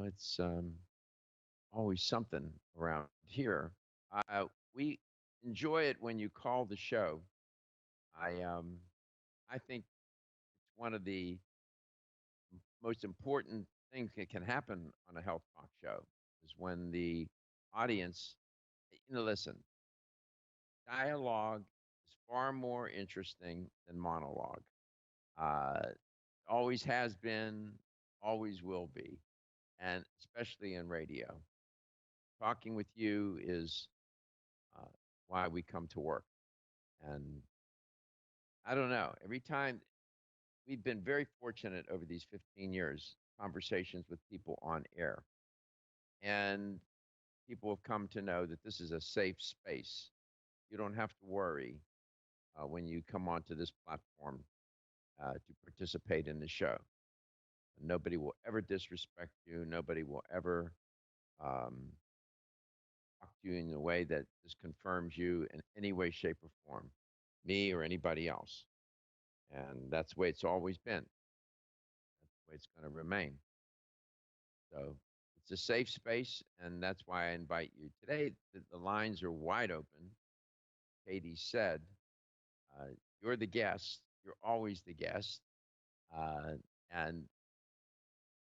It's always something around here. We enjoy it when you call the show. I um, I think it's one of the most important things that can happen on a health talk show is when the audience, listen, dialogue is far more interesting than monologue. Uh, always has been, always will be, and especially in radio. Talking with you is uh, why we come to work. And I don't know, every time we've been very fortunate over these 15 years, conversations with people on air. And people have come to know that this is a safe space. You don't have to worry when you come onto this platform to participate in the show. Nobody will ever disrespect you. Nobody will ever um, talk to you in a way that just confirms you in any way, shape, or form, me or anybody else. And that's the way it's always been. That's the way it's going to remain. So it's a safe space, and that's why I invite you today. The lines are wide open. Katie said, uh, "You're the guest. You're always the guest, uh, and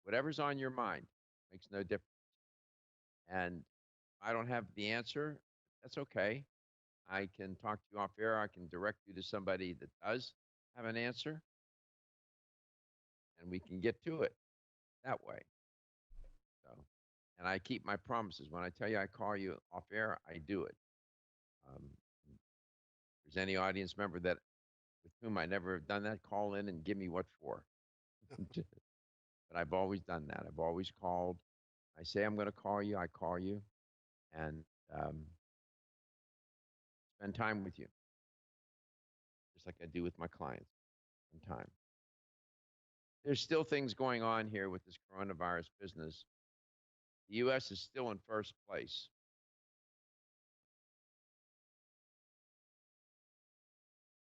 whatever's on your mind makes no difference. And I don't have the answer. That's okay. I can talk to you off air. I can direct you to somebody that does have an answer, and we can get to it that way. So, and I keep my promises. When I tell you I call you off air, I do it. If there's any audience member that with whom I never have done that, call in and give me what for. But I've always done that. I've always called. I say I'm going to call you. I call you and spend time with you, just like I do with my clients. Spend time. There's still things going on here with this coronavirus business. The U.S. is still in first place,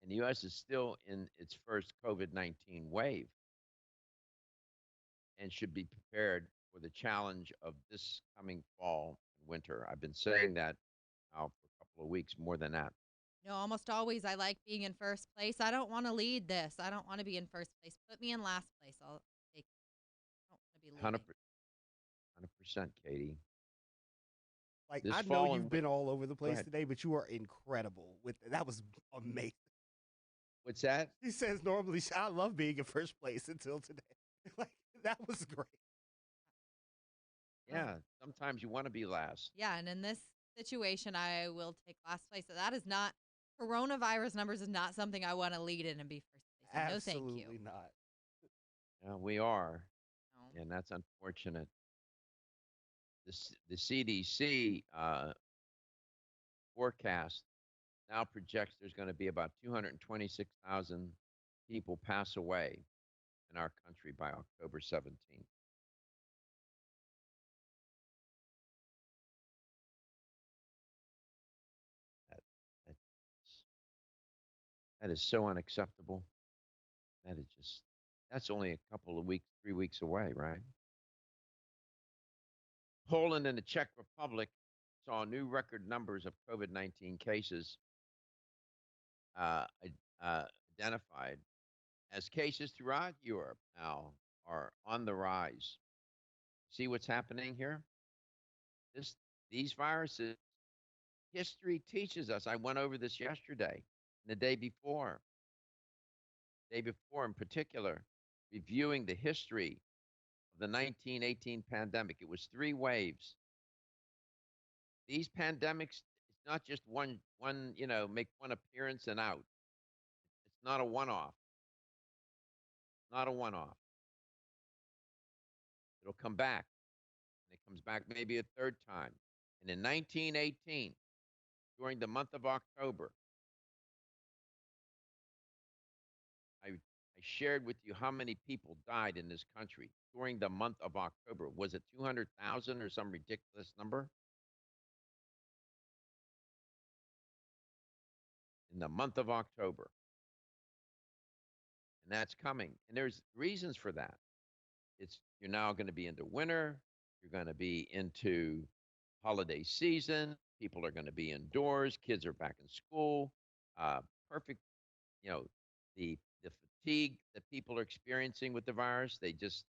and the U.S. is still in its first COVID-19 wave and should be prepared for the challenge of this coming fall and winter. I've been saying that now for a couple of weeks, more than that. No, almost always I like being in first place. I don't want to lead this. I don't want to be in first place. Put me in last place. I'll take. I don't want to be leading. 100%, Katie. Like, This I know fall you've and been winter. all over the Go place ahead. today, but you are incredible. With that was amazing. What's that? He says normally I love being in first place until today. Like that was great. Oh, Yeah, sometimes you want to be last. yeah. And in this situation, I will take last place. So that is not coronavirus numbers is not something I want to lead in and be first place. And no, thank you. Absolutely not. Yeah, we are, No. and that's unfortunate. The CDC forecast now projects there's going to be about 226,000 people pass away in our country by October 17th. That, that, that is so unacceptable. That is just, that's only a couple of weeks, 3 weeks away, right? Poland and the Czech Republic saw new record numbers of COVID 19 cases uh, identified as cases throughout Europe now are on the rise. See what's happening here? This, these viruses, history teaches us. I went over this yesterday and the day before in particular, reviewing the history of the 1918 pandemic. It was three waves. These pandemics, it's not just make one appearance and out. It's not a one off, not a one off. It'll come back, and it comes back maybe a third time. And in 1918, during the month of October, I, I shared with you how many people died in this country during the month of October. Was it 200,000 or some ridiculous number? In the month of October. And that's coming. And there's reasons for that. It's you're now going to be into winter. You're going to be into holiday season. People are going to be indoors. Kids are back in school. Uh, perfect, you know, the fatigue that people are experiencing with the virus. They just,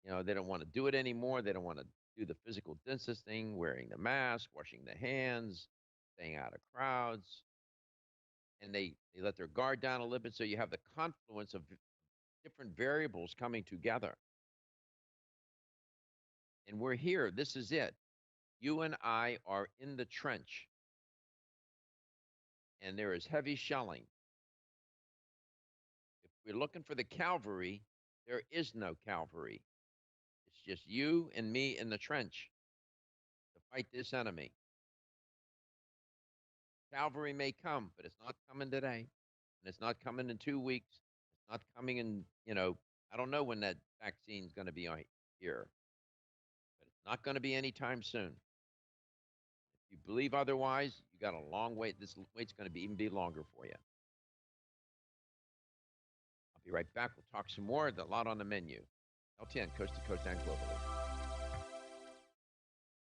they don't want to do it anymore. They don't want to do the physical distancing, wearing the mask, washing the hands, staying out of crowds, and they let their guard down a little bit. So you have the confluence of different variables coming together. And we're here. This is it. You and I are in the trench, and there is heavy shelling. If we're looking for the cavalry, there is no cavalry. It's just you and me in the trench to fight this enemy. Cavalry may come, but it's not coming today, and it's not coming in 2 weeks. It's not coming in, I don't know when that vaccine is going to be here, but it's not going to be anytime soon. If you believe otherwise, you got a long wait. This wait's going to even be longer for you. I'll be right back. We'll talk some more. A lot on the menu. LTN, coast to coast and globally.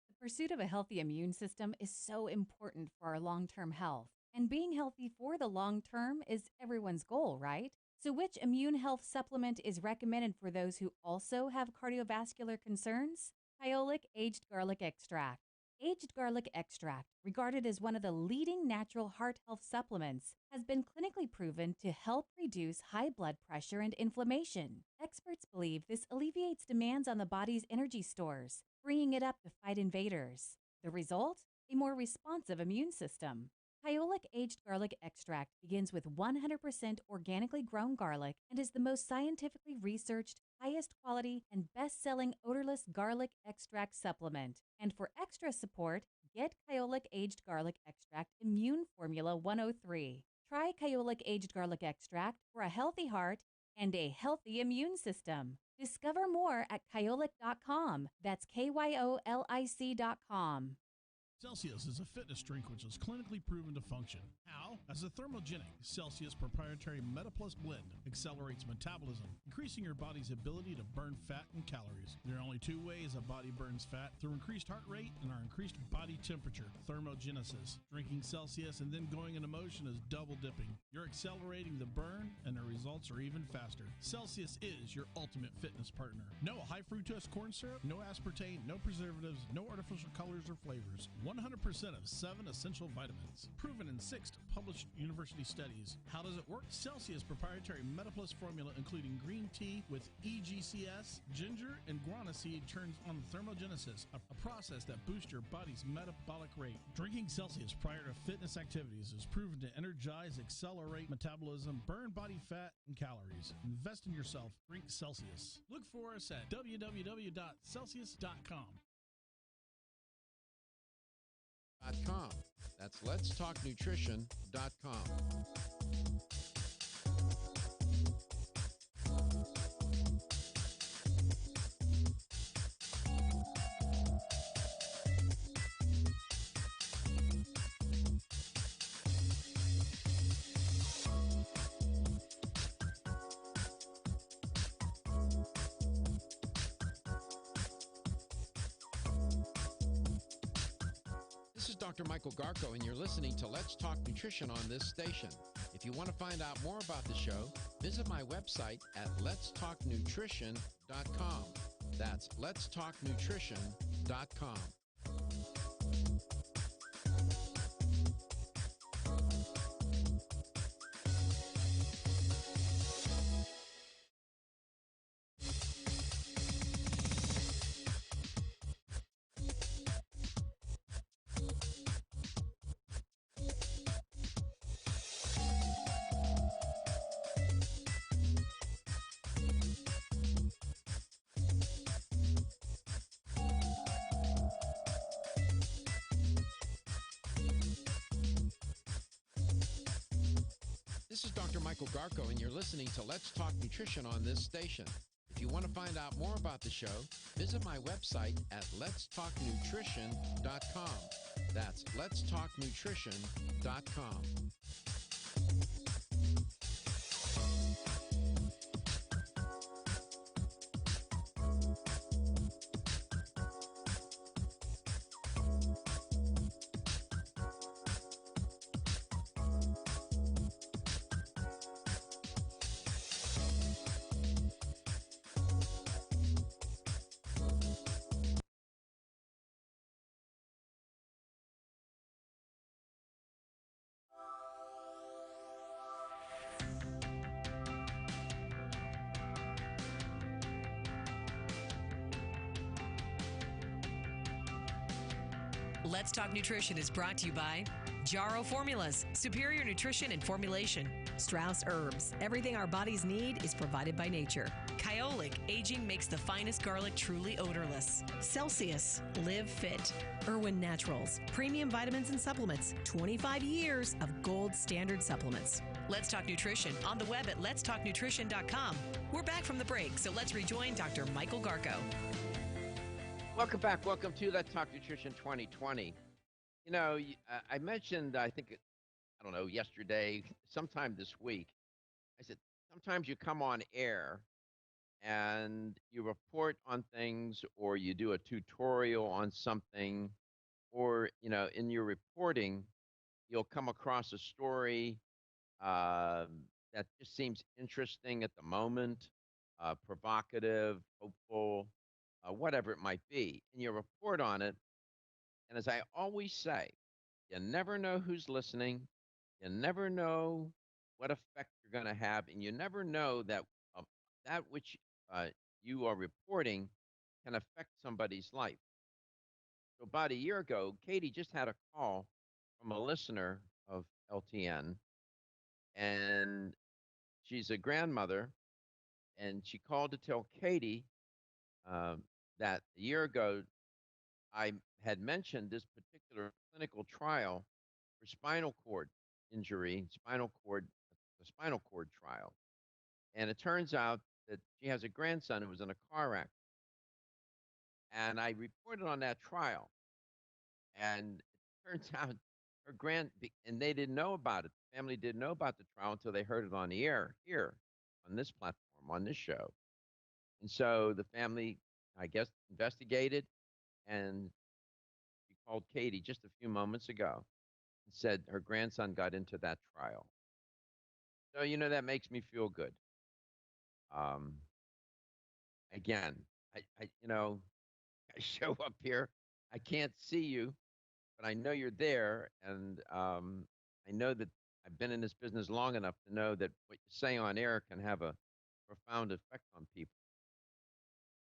The pursuit of a healthy immune system is so important for our long-term health. And being healthy for the long term is everyone's goal, right? So which immune health supplement is recommended for those who also have cardiovascular concerns? Kyolic Aged Garlic Extract. Aged garlic extract, regarded as one of the leading natural heart health supplements, has been clinically proven to help reduce high blood pressure and inflammation. Experts believe this alleviates demands on the body's energy stores, freeing it up to fight invaders. The result? A more responsive immune system. Kyolic Aged Garlic Extract begins with 100% organically grown garlic and is the most scientifically researched, highest quality, and best-selling odorless garlic extract supplement. And for extra support, get Kyolic Aged Garlic Extract Immune Formula 103. Try Kyolic Aged Garlic Extract for a healthy heart and a healthy immune system. Discover more at kyolic.com. That's KYOLIC.com. Celsius is a fitness drink which is clinically proven to function. How? As a thermogenic, Celsius proprietary MetaPlus blend accelerates metabolism, increasing your body's ability to burn fat and calories. There are only two ways a body burns fat: through increased heart rate and our increased body temperature, thermogenesis. Drinking Celsius and then going into motion is double dipping. You're accelerating the burn and the results are even faster. Celsius is your ultimate fitness partner. No high fructose corn syrup, no aspartame, no preservatives, no artificial colors or flavors. 100% of 7 essential vitamins. Proven in 6 published university studies. How does it work? Celsius proprietary MetaPlus formula, including green tea with EGCS, ginger, and guarana seed, turns on thermogenesis, a process that boosts your body's metabolic rate. Drinking Celsius prior to fitness activities is proven to energize, accelerate metabolism, burn body fat and calories. Invest in yourself. Drink Celsius. Look for us at www.celsius.com. That's letstalknutrition.com. This is Dr. Michael Garko, and you're listening to Let's Talk Nutrition on this station. If you want to find out more about the show, visit my website at letstalknutrition.com. That's letstalknutrition.com. This is Dr. Michael Garko, and you're listening to Let's Talk Nutrition on this station. If you want to find out more about the show, visit my website at letstalknutrition.com. That's letstalknutrition.com. Let's Talk Nutrition is brought to you by Jarro Formulas, superior nutrition and formulation. Strauss Herbs, everything our bodies need is provided by nature. Kyolic, aging makes the finest garlic truly odorless. Celsius, live fit. Irwin Naturals, premium vitamins and supplements. 25 years of gold standard supplements. Let's Talk Nutrition on the web at letstalknutrition.com. We're back from the break, so let's rejoin Dr. Michael Garko. Welcome back. Welcome to Let's Talk Nutrition 2020. You know, I mentioned, I think, I don't know, yesterday, sometime this week, I said, sometimes you come on air and you report on things or you do a tutorial on something or, in your reporting, you'll come across a story that just seems interesting at the moment, provocative, hopeful, whatever it might be. And you report on it. And as I always say, you never know who's listening. You never know what effect you're going to have. And you never know that that which uh, you are reporting can affect somebody's life. So about a year ago, Katie just had a call from a listener of LTN, and she's a grandmother, and she called to tell Katie um, that a year ago I had mentioned this particular clinical trial for spinal cord injury, the spinal cord trial. And it turns out that she has a grandson who was in a car accident. And I reported on that trial. And it turns out and they didn't know about it. The family didn't know about the trial until they heard it on the air here on this platform, on this show. And so the family, I guess, investigated, and she called Katie just a few moments ago and said her grandson got into that trial. So, that makes me feel good. Um, again, I show up here. I can't see you, but I know you're there. And I know that I've been in this business long enough to know that what you say on air can have a profound effect on people.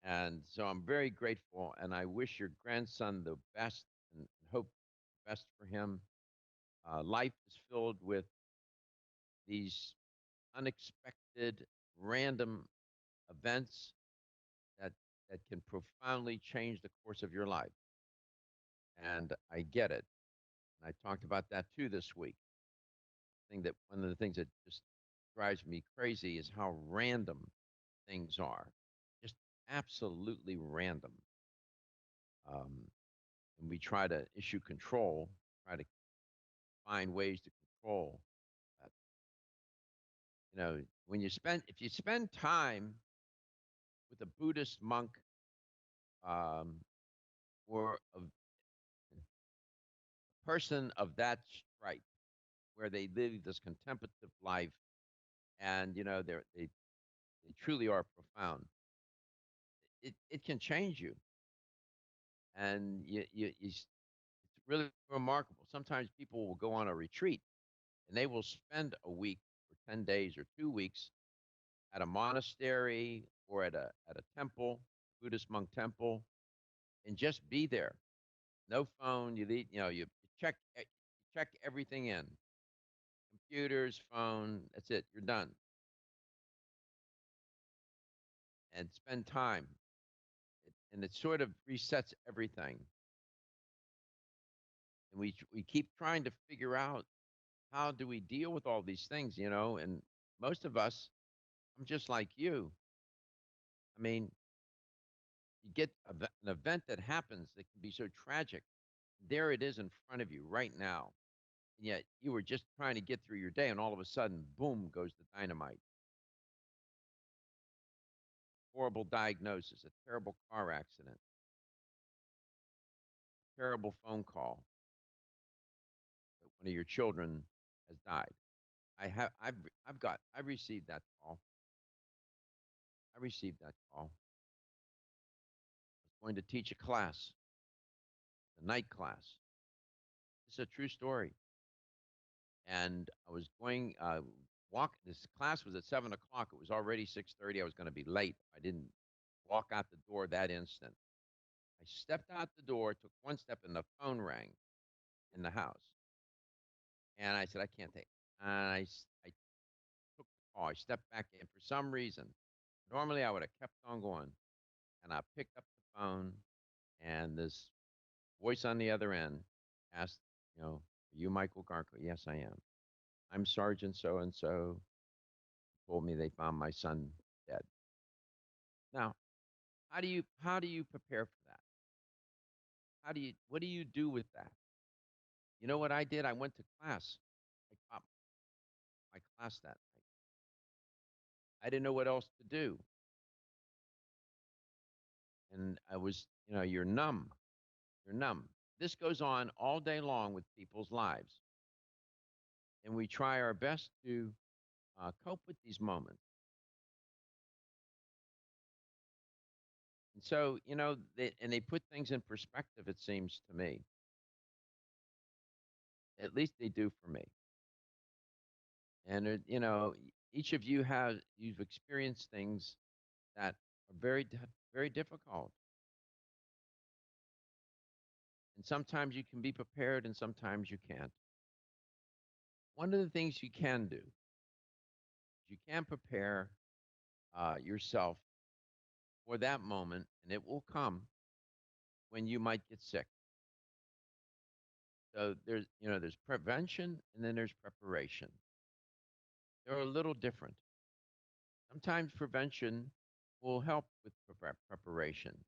And so I'm very grateful, and I wish your grandson the best and hope the best for him. Life is filled with these unexpected, random events that that can profoundly change the course of your life. And I get it. And I talked about that too this week. One of the things that just drives me crazy is how random things are. Just absolutely random. And we try to issue control, try to find ways to control that. If you spend time with a Buddhist monk um, or a person of that stripe, where they live this contemplative life, and they truly are profound. It can change you, and it's really remarkable. Sometimes people will go on a retreat, and they will spend a week or 10 days or 2 weeks at a monastery or at a temple, Buddhist monk temple, and just be there. No phone. You check everything in. Computers, phone. That's it. You're done. And spend time. And it sort of resets everything. And we keep trying to figure out how do we deal with all these things, and most of us, I'm just like you. I mean, you get an event that happens that can be so tragic. There it is in front of you right now. And yet you were just trying to get through your day, and all of a sudden, boom, goes the dynamite. Horrible diagnosis, a terrible car accident, terrible phone call that one of your children has died. I've received that call. I received that call. I was going to teach a class, a night class. This is a true story. And I was going walk. This class was at 7 o'clock. It was already 6:30. I was going to be late. I didn't walk out the door that instant. I stepped out the door, took one step, and the phone rang in the house. And I said, I can't take it. And I took the call. I stepped back in. For some reason, normally I would have kept on going. And I picked up the phone, and this voice on the other end asked, are you Michael Garco? Yes, I am. I'm Sergeant so and so. Told me they found my son dead. Now, how do you prepare for that? What do you do with that? You know what I did? I went to class. I taught my class that night. I didn't know what else to do. And I was, you're numb. You're numb. This goes on all day long with people's lives. And we try our best to cope with these moments. And so, they put things in perspective, it seems to me. At least they do for me. And, each of you you've experienced things that are very difficult. And sometimes you can be prepared and sometimes you can't. One of the things you can do is you can prepare yourself for that moment, and it will come when you might get sick. So there's prevention and then there's preparation. They're a little different. Sometimes prevention will help with preparation.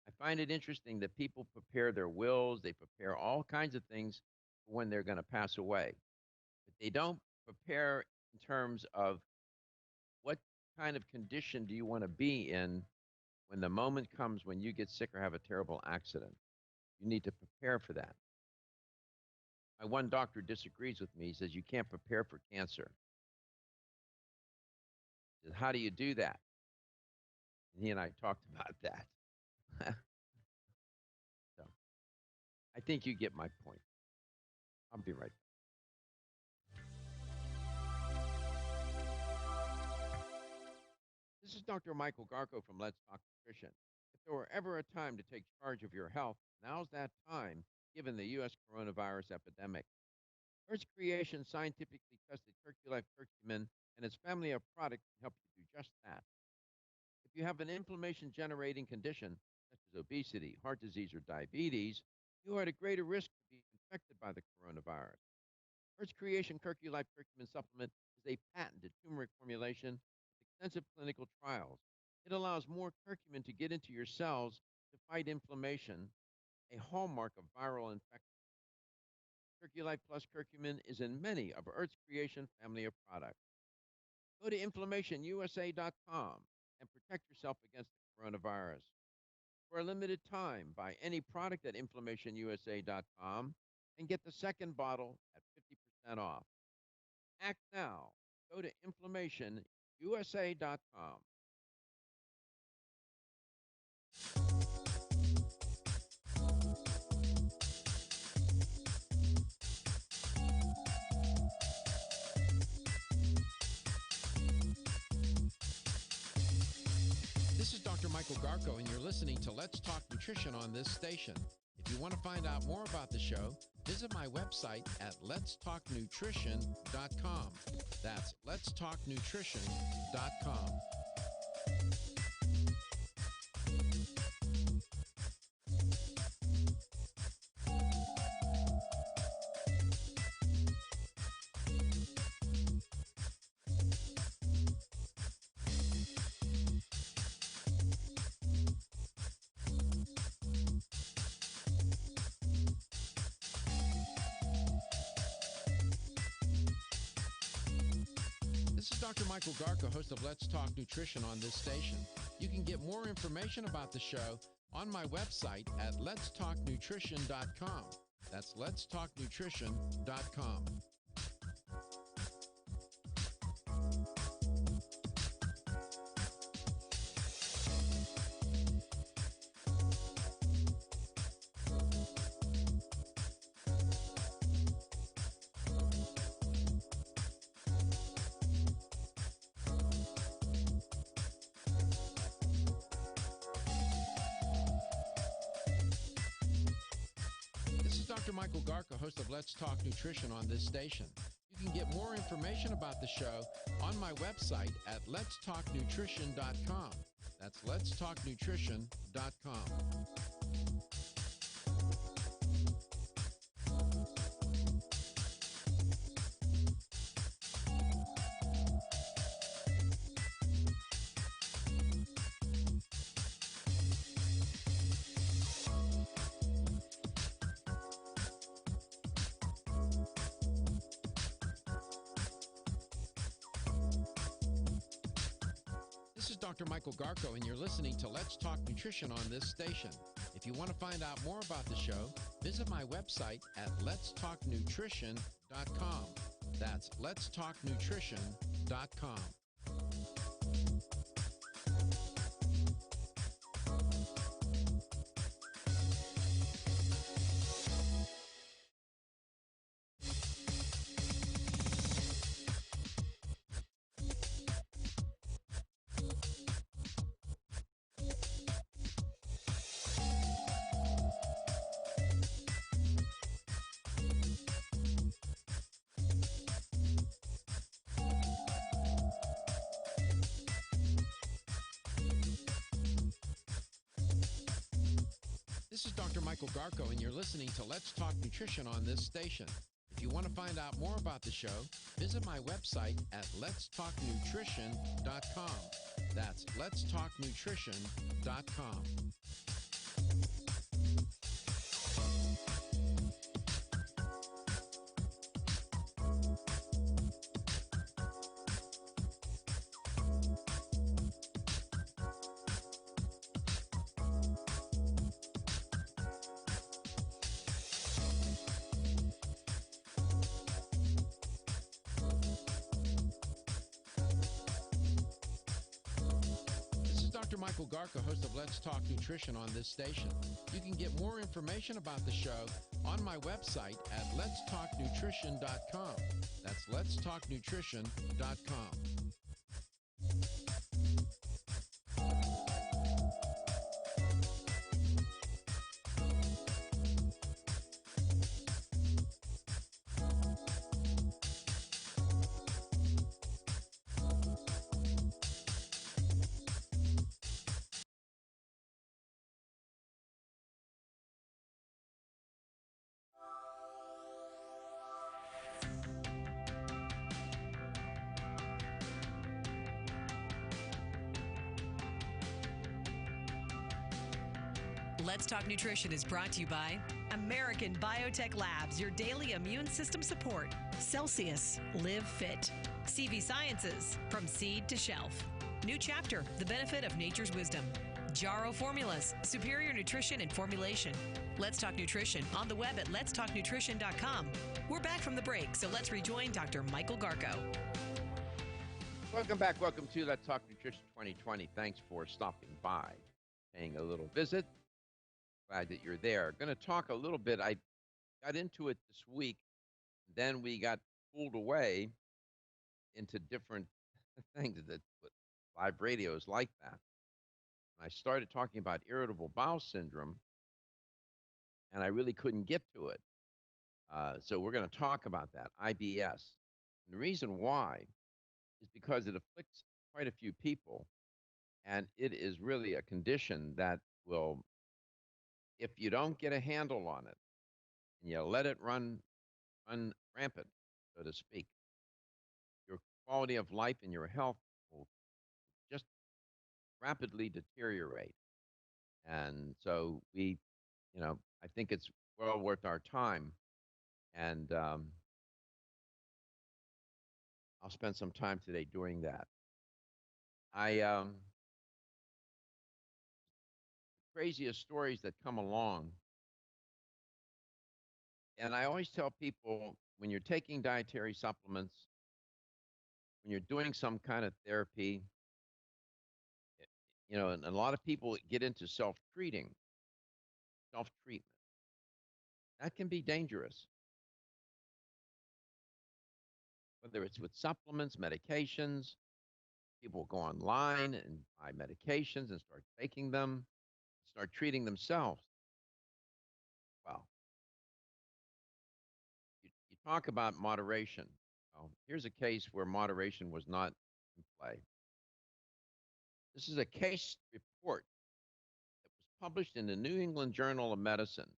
I find it interesting that people prepare their wills, they prepare all kinds of things for when they're going to pass away. But they don't prepare in terms of what kind of condition do you want to be in when the moment comes when you get sick or have a terrible accident. You need to prepare for that. My one doctor disagrees with me. He says you can't prepare for cancer. He says, how do you do that? And he and I talked about that. So I think you get my point. I'll be right back. This is Dr. Michael Garco from Let's Talk Nutrition. If there were ever a time to take charge of your health, now's that time, given the U.S. coronavirus epidemic. Earth's Creation scientifically tested Curculife curcumin and its family of products can help you do just that. If you have an inflammation-generating condition, such as obesity, heart disease, or diabetes, you are at a greater risk to be infected by the coronavirus. Earth's Creation Curculife curcumin supplement is a patented turmeric formulation with extensive clinical trials. It allows more curcumin to get into your cells to fight inflammation, a hallmark of viral infection. Curculife Plus curcumin is in many of Earth's Creation family of products. Go to inflammationusa.com and protect yourself against the coronavirus. For a limited time, buy any product at inflammationusa.com and get the second bottle at 50% off. Act now. Go to inflammationusa.com. This is Dr. Michael Garco, and you're listening to Let's Talk Nutrition on this station. If you want to find out more about the show, visit my website at letstalknutrition.com. That's letstalknutrition.com. This is Dr. Michael Garco, host of Let's Talk Nutrition on this station. You can get more information about the show on my website at letstalknutrition.com. That's letstalknutrition.com. Dr. Michael Garca, host of Let's Talk Nutrition on this station. You can get more information about the show on my website at letstalknutrition.com. That's letstalknutrition.com. This is Dr. Michael Garco, and you're listening to Let's Talk Nutrition on this station. If you want to find out more about the show, visit my website at letstalknutrition.com. That's letstalknutrition.com. This is Dr. Michael Garco, and you're listening to Let's Talk Nutrition on this station. If you want to find out more about the show, visit my website at letstalknutrition.com. That's letstalknutrition.com. This is Dr. Michael Garca, host of Let's Talk Nutrition on this station. You can get more information about the show on my website at letstalknutrition.com. That's letstalknutrition.com. Let's Talk Nutrition is brought to you by American Biotech Labs, your daily immune system support. Celsius, Live Fit. CV Sciences, from seed to shelf. New chapter, the benefit of nature's wisdom. Jarrow Formulas, superior nutrition and formulation. Let's Talk Nutrition on the web at letstalknutrition.com. We're back from the break, so let's rejoin Dr. Michael Garco. Welcome back. Welcome to Let's Talk Nutrition 2020. Thanks for stopping by, paying a little visit. Glad that you're there. Going to talk a little bit. I got into it this week. Then we got pulled away into different things that live radio is like that. I started talking about irritable bowel syndrome, and I really couldn't get to it. So we're going to talk about that, IBS. And the reason why is because it afflicts quite a few people, and it is really a condition that will, if you don't get a handle on it and you let it run rampant, so to speak, your quality of life and your health will just rapidly deteriorate. And so I think it's well worth our time. And I'll spend some time today doing that. Craziest stories that come along. And I always tell people, when you're taking dietary supplements, when you're doing some kind of therapy, and a lot of people get into self-treatment. That can be dangerous. Whether it's with supplements, medications, people go online and buy medications and start taking them, start treating themselves. Well, talk about moderation. Well, here's a case where moderation was not in play. This is a case report that was published in the New England Journal of Medicine.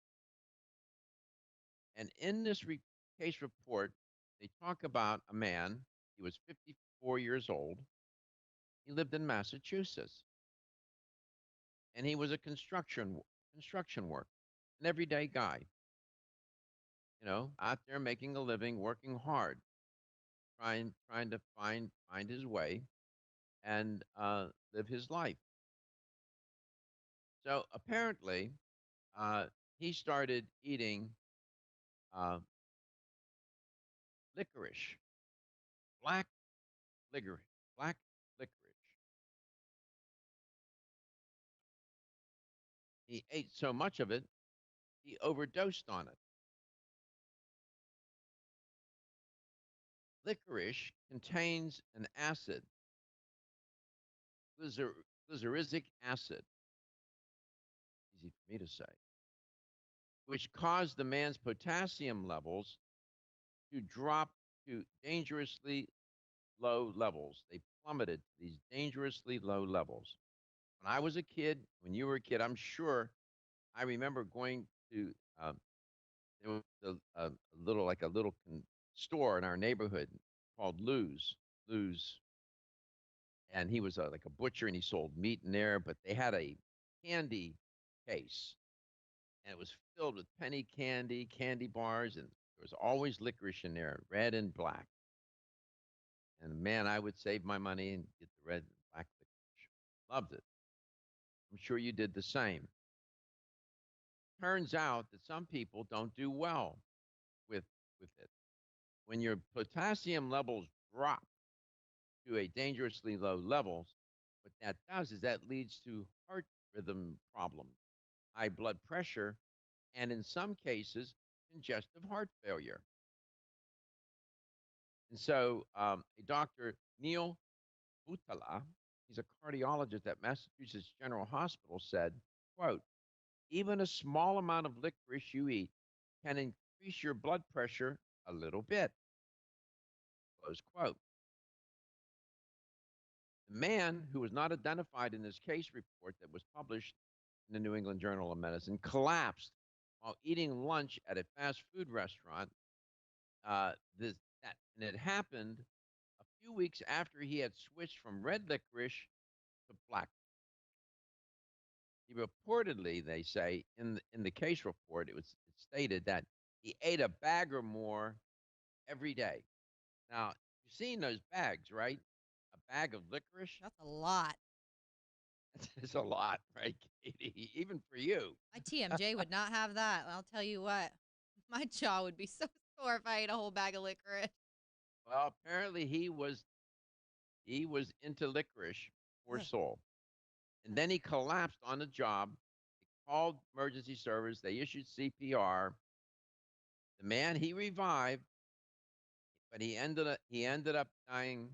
And in this case report, they talk about a man. He was 54 years old. He lived in Massachusetts, and he was a construction worker, an everyday guy. Out there making a living, working hard, trying to find his way and live his life. So apparently, uh, he started eating uh, licorice, black licorice, black licorice. He ate so much of it, he overdosed on it. Licorice contains an acid, glycer- glyceric acid, easy for me to say, which caused the man's potassium levels to drop to dangerously low levels. They plummeted to these dangerously low levels. When I was a kid, when you were a kid, I'm sure I remember going to there was a little store in our neighborhood called Lou's, and he was like a butcher and he sold meat in there. But they had a candy case, and it was filled with penny candy, candy bars, and there was always licorice in there, red and black. And man, I would save my money and get the red and black licorice. Loved it. I'm sure you did the same. Turns out that some people don't do well with it. When your potassium levels drop to a dangerously low levels, what that does is that leads to heart rhythm problems, high blood pressure, and in some cases, congestive heart failure. And so, a Dr. Neil Butala, he's a cardiologist at Massachusetts General Hospital, said, quote, even a small amount of licorice you eat can increase your blood pressure a little bit, close quote. The man, who was not identified in this case report that was published in the New England Journal of Medicine, collapsed while eating lunch at a fast food restaurant. And it happened a few weeks after he had switched from red licorice to black. He reportedly, they say in the case report, it stated that he ate a bag or more every day. Now, you've seen those bags, right? A bag of licorice. That's a lot. It's a lot, right, Katie? Even for you. My TMJ would not have that. I'll tell you what. My jaw would be so sore if I ate a whole bag of licorice. Well, apparently he was into licorice, poor Ugh. soul. And then he collapsed on the job. They called emergency service. They issued CPR. The man he revived, but he ended up dying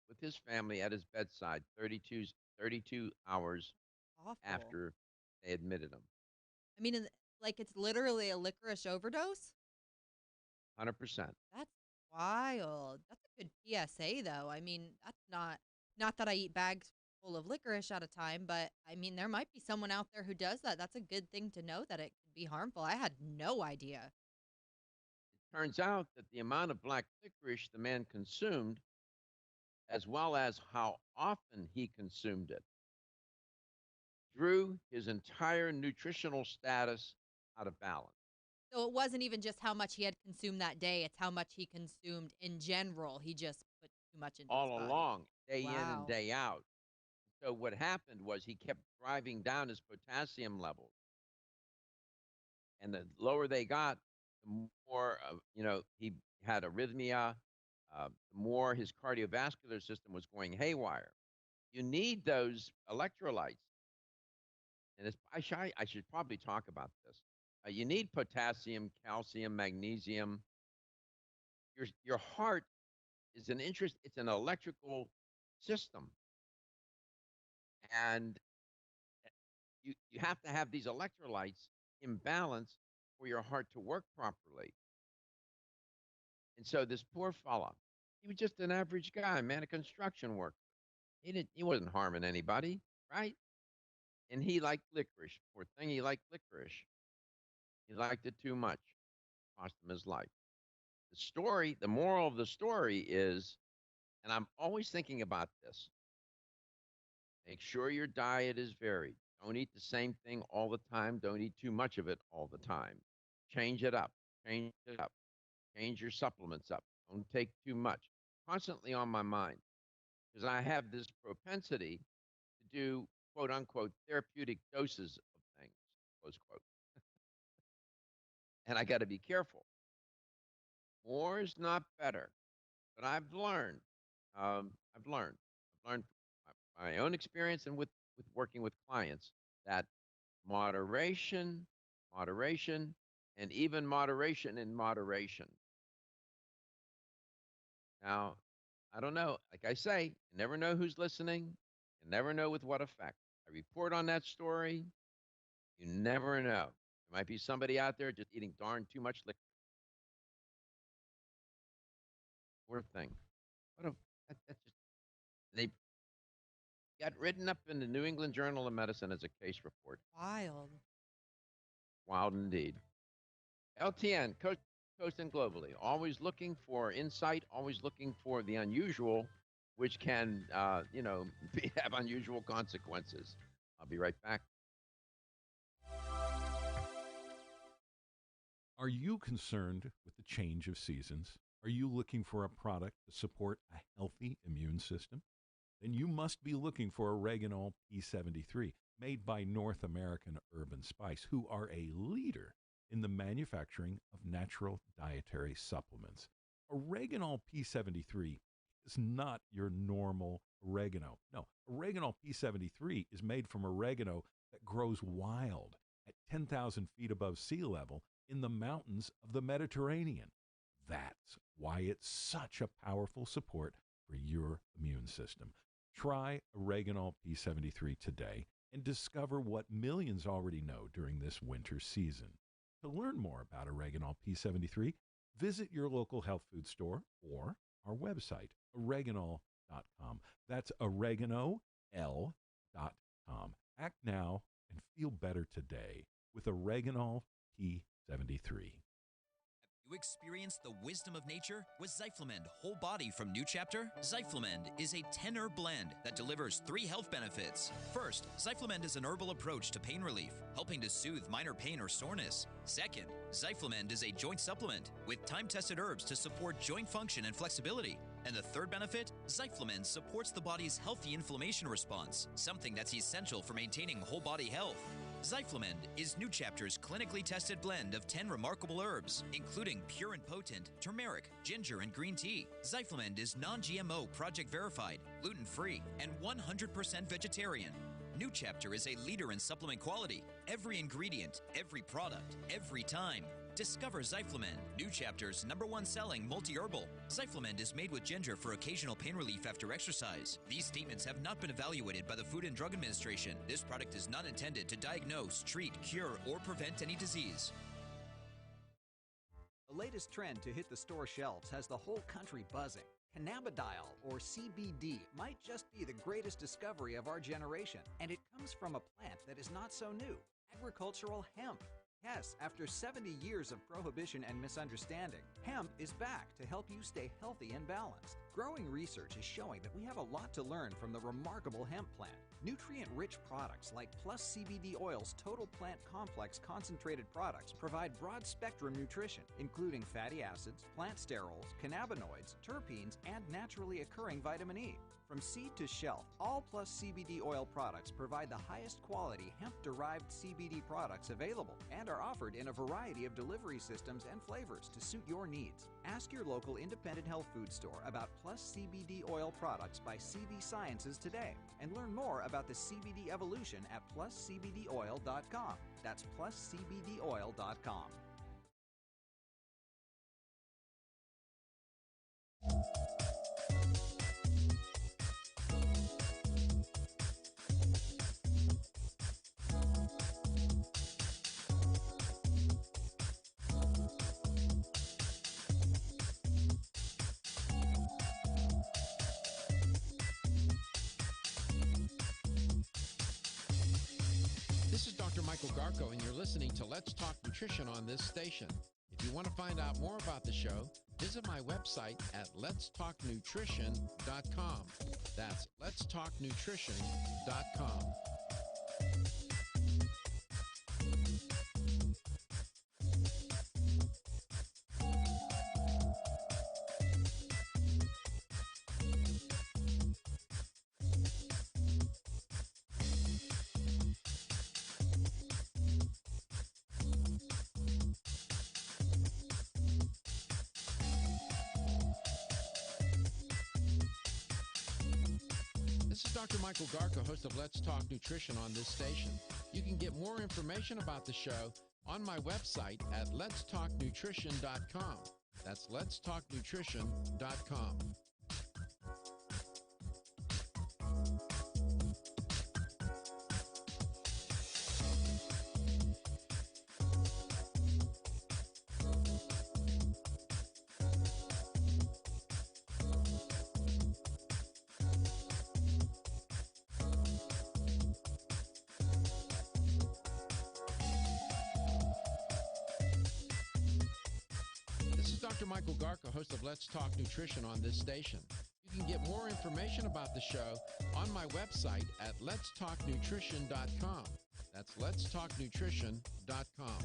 with his family at his bedside 32 hours Awful. after they admitted him. I mean, like it's literally a licorice overdose? 100%. That's wild. That's a good PSA though. I mean, that's not that I eat bags full of licorice at a time, but I mean there might be someone out there who does that. That's a good thing to know that it could be harmful. I had no idea. Turns out that the amount of black licorice the man consumed, as well as how often he consumed it, drew his entire nutritional status out of balance. So it wasn't even just how much he had consumed that day, it's how much he consumed in general. He just put too much into his All body. along, day in and Wow. day out. So what happened was he kept driving down his potassium levels, and the lower they got, the more he had arrhythmia. The more his cardiovascular system was going haywire. You need those electrolytes, and I should probably talk about this. You need potassium, calcium, magnesium. Your heart is it's an electrical system, and you have to have these electrolytes in balance for your heart to work properly. And so this poor fella, he was just an average guy, man, a construction worker. He wasn't harming anybody, right? And he liked licorice. Poor thing, he liked licorice. He liked it too much. Cost him his life. The moral of the story is, and I'm always thinking about this, make sure your diet is varied. Don't eat the same thing all the time. Don't eat too much of it all the time. Change it up. Change it up. Change your supplements up. Don't take too much. Constantly on my mind because I have this propensity to do quote unquote therapeutic doses of things, close quote. And I got to be careful. More is not better. But I've learned, I've learned from my own experience and with working with clients that moderation, moderation, and even moderation in moderation. Now, I don't know. Like I say, you never know who's listening. You never know with what effect. I report on that story. You never know. There might be somebody out there just eating darn too much liquor. Poor thing. What a that's just they got written up in the New England Journal of Medicine as a case report. Wild. Wild indeed. LTN, coasting globally, always looking for insight, always looking for the unusual, which can, have unusual consequences. I'll be right back. Are you concerned with the change of seasons? Are you looking for a product to support a healthy immune system? Then you must be looking for Oreganol P73, made by North American Herb and Spice, who are a leader in the manufacturing of natural dietary supplements. Oreganol P73 is not your normal oregano. No, Oreganol P73 is made from oregano that grows wild at 10,000 feet above sea level in the mountains of the Mediterranean. That's why it's such a powerful support for your immune system. Try Oreganol P73 today and discover what millions already know during this winter season. To learn more about Oreganol P73, visit your local health food store or our website, oreganol.com. That's oregano.com. Act now and feel better today with Oreganol P73. You experience the wisdom of nature with Zyflamend Whole Body from New Chapter? Zyflamend is a 10-herb blend that delivers 3 health benefits. First, Zyflamend is an herbal approach to pain relief, helping to soothe minor pain or soreness. Second, Zyflamend is a joint supplement with time-tested herbs to support joint function and flexibility. And the third benefit, Zyflamend supports the body's healthy inflammation response, something that's essential for maintaining whole body health. Zyflamend is New Chapter's clinically tested blend of 10 remarkable herbs, including pure and potent turmeric, ginger, and green tea. Zyflamend is non-GMO, project verified, gluten-free, and 100% vegetarian. New Chapter is a leader in supplement quality. Every ingredient, every product, every time. Discover Zyflamend, New Chapter's #1 selling multi-herbal. Zyflamend is made with ginger for occasional pain relief after exercise. These statements have not been evaluated by the Food and Drug Administration. This product is not intended to diagnose, treat, cure, or prevent any disease. The latest trend to hit the store shelves has the whole country buzzing. Cannabidiol, or CBD, might just be the greatest discovery of our generation, and it comes from a plant that is not so new, agricultural hemp. Yes, after 70 years of prohibition and misunderstanding, hemp is back to help you stay healthy and balanced. Growing research is showing that we have a lot to learn from the remarkable hemp plant. Nutrient-rich products like Plus CBD Oil's Total Plant Complex concentrated products provide broad-spectrum nutrition, including fatty acids, plant sterols, cannabinoids, terpenes, and naturally occurring vitamin E. From seed to shelf, all Plus CBD Oil products provide the highest quality hemp-derived CBD products available and are offered in a variety of delivery systems and flavors to suit your needs. Ask your local independent health food store about Plus CBD Oil products by CV Sciences today and learn more about the CBD evolution at pluscbdoil.com. That's pluscbdoil.com. Michael Garko, and you're listening to Let's Talk Nutrition on this station. If you want to find out more about the show, visit my website at letstalknutrition.com. That's letstalknutrition.com. This is Dr. Michael Garko, host of Let's Talk Nutrition on this station. You can get more information about the show on my website at letstalknutrition.com. That's letstalknutrition.com. This is Dr. Michael Garko, host of Let's Talk Nutrition on this station. You can get more information about the show on my website at letstalknutrition.com. That's letstalknutrition.com.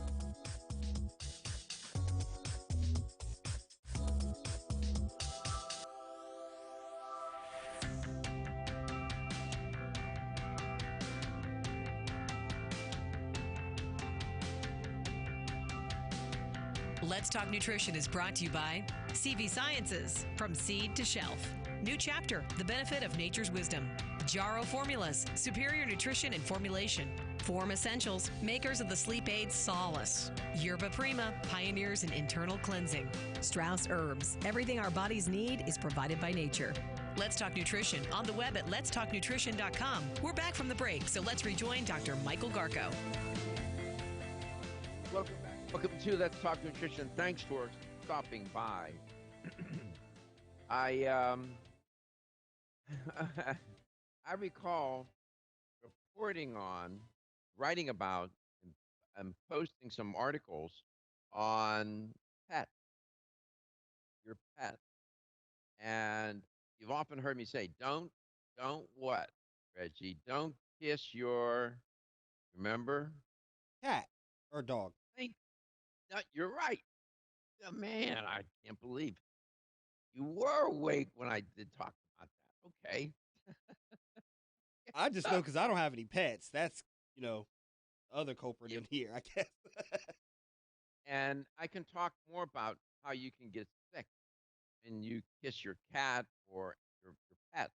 Let's Talk Nutrition is brought to you by CV Sciences, from seed to shelf. New chapter, the benefit of nature's wisdom. Jarrow Formulas, superior nutrition and formulation. Form Essentials, makers of the sleep aid Solace. Yerba Prima, pioneers in internal cleansing. Strauss Herbs, everything our bodies need is provided by nature. Let's Talk Nutrition on the web at letstalknutrition.com. We're back from the break, so let's rejoin Dr. Michael Garko. Welcome back. Welcome to Let's Talk Nutrition. Thanks for stopping by. I recall reporting on, writing about, and posting some articles on pets, your pet. And you've often heard me say, don't what, Reggie? Don't kiss your, remember? Cat or dog. No, you're right. Yeah, man, I can't believe you were awake when I did talk about that. Okay. I just know because I don't have any pets. That's, other culprit in here, I guess. And I can talk more about how you can get sick when you kiss your cat or your pet.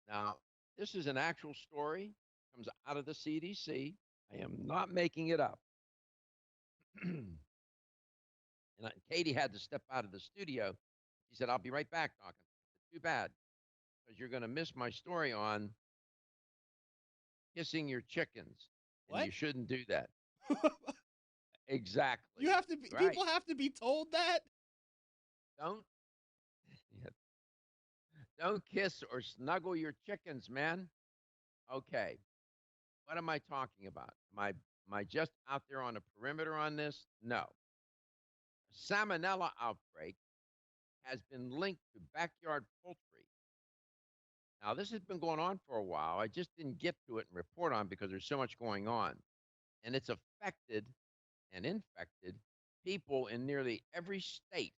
Now, this is an actual story, comes out of the CDC. I am not making it up. And Katie had to step out of the studio. She said, I'll be right back, Doc. Too bad, because you're going to miss my story on kissing your chickens. And What? you shouldn't do that. Exactly. You have to be, right. People have to be told that? Don't don't kiss or snuggle your chickens, man. Okay. What am I talking about? Am I just out there on a perimeter on this? No. Salmonella outbreak has been linked to backyard poultry. Now, this has been going on for a while. I just didn't get to it and report on because there's so much going on. And it's affected and infected people in nearly every state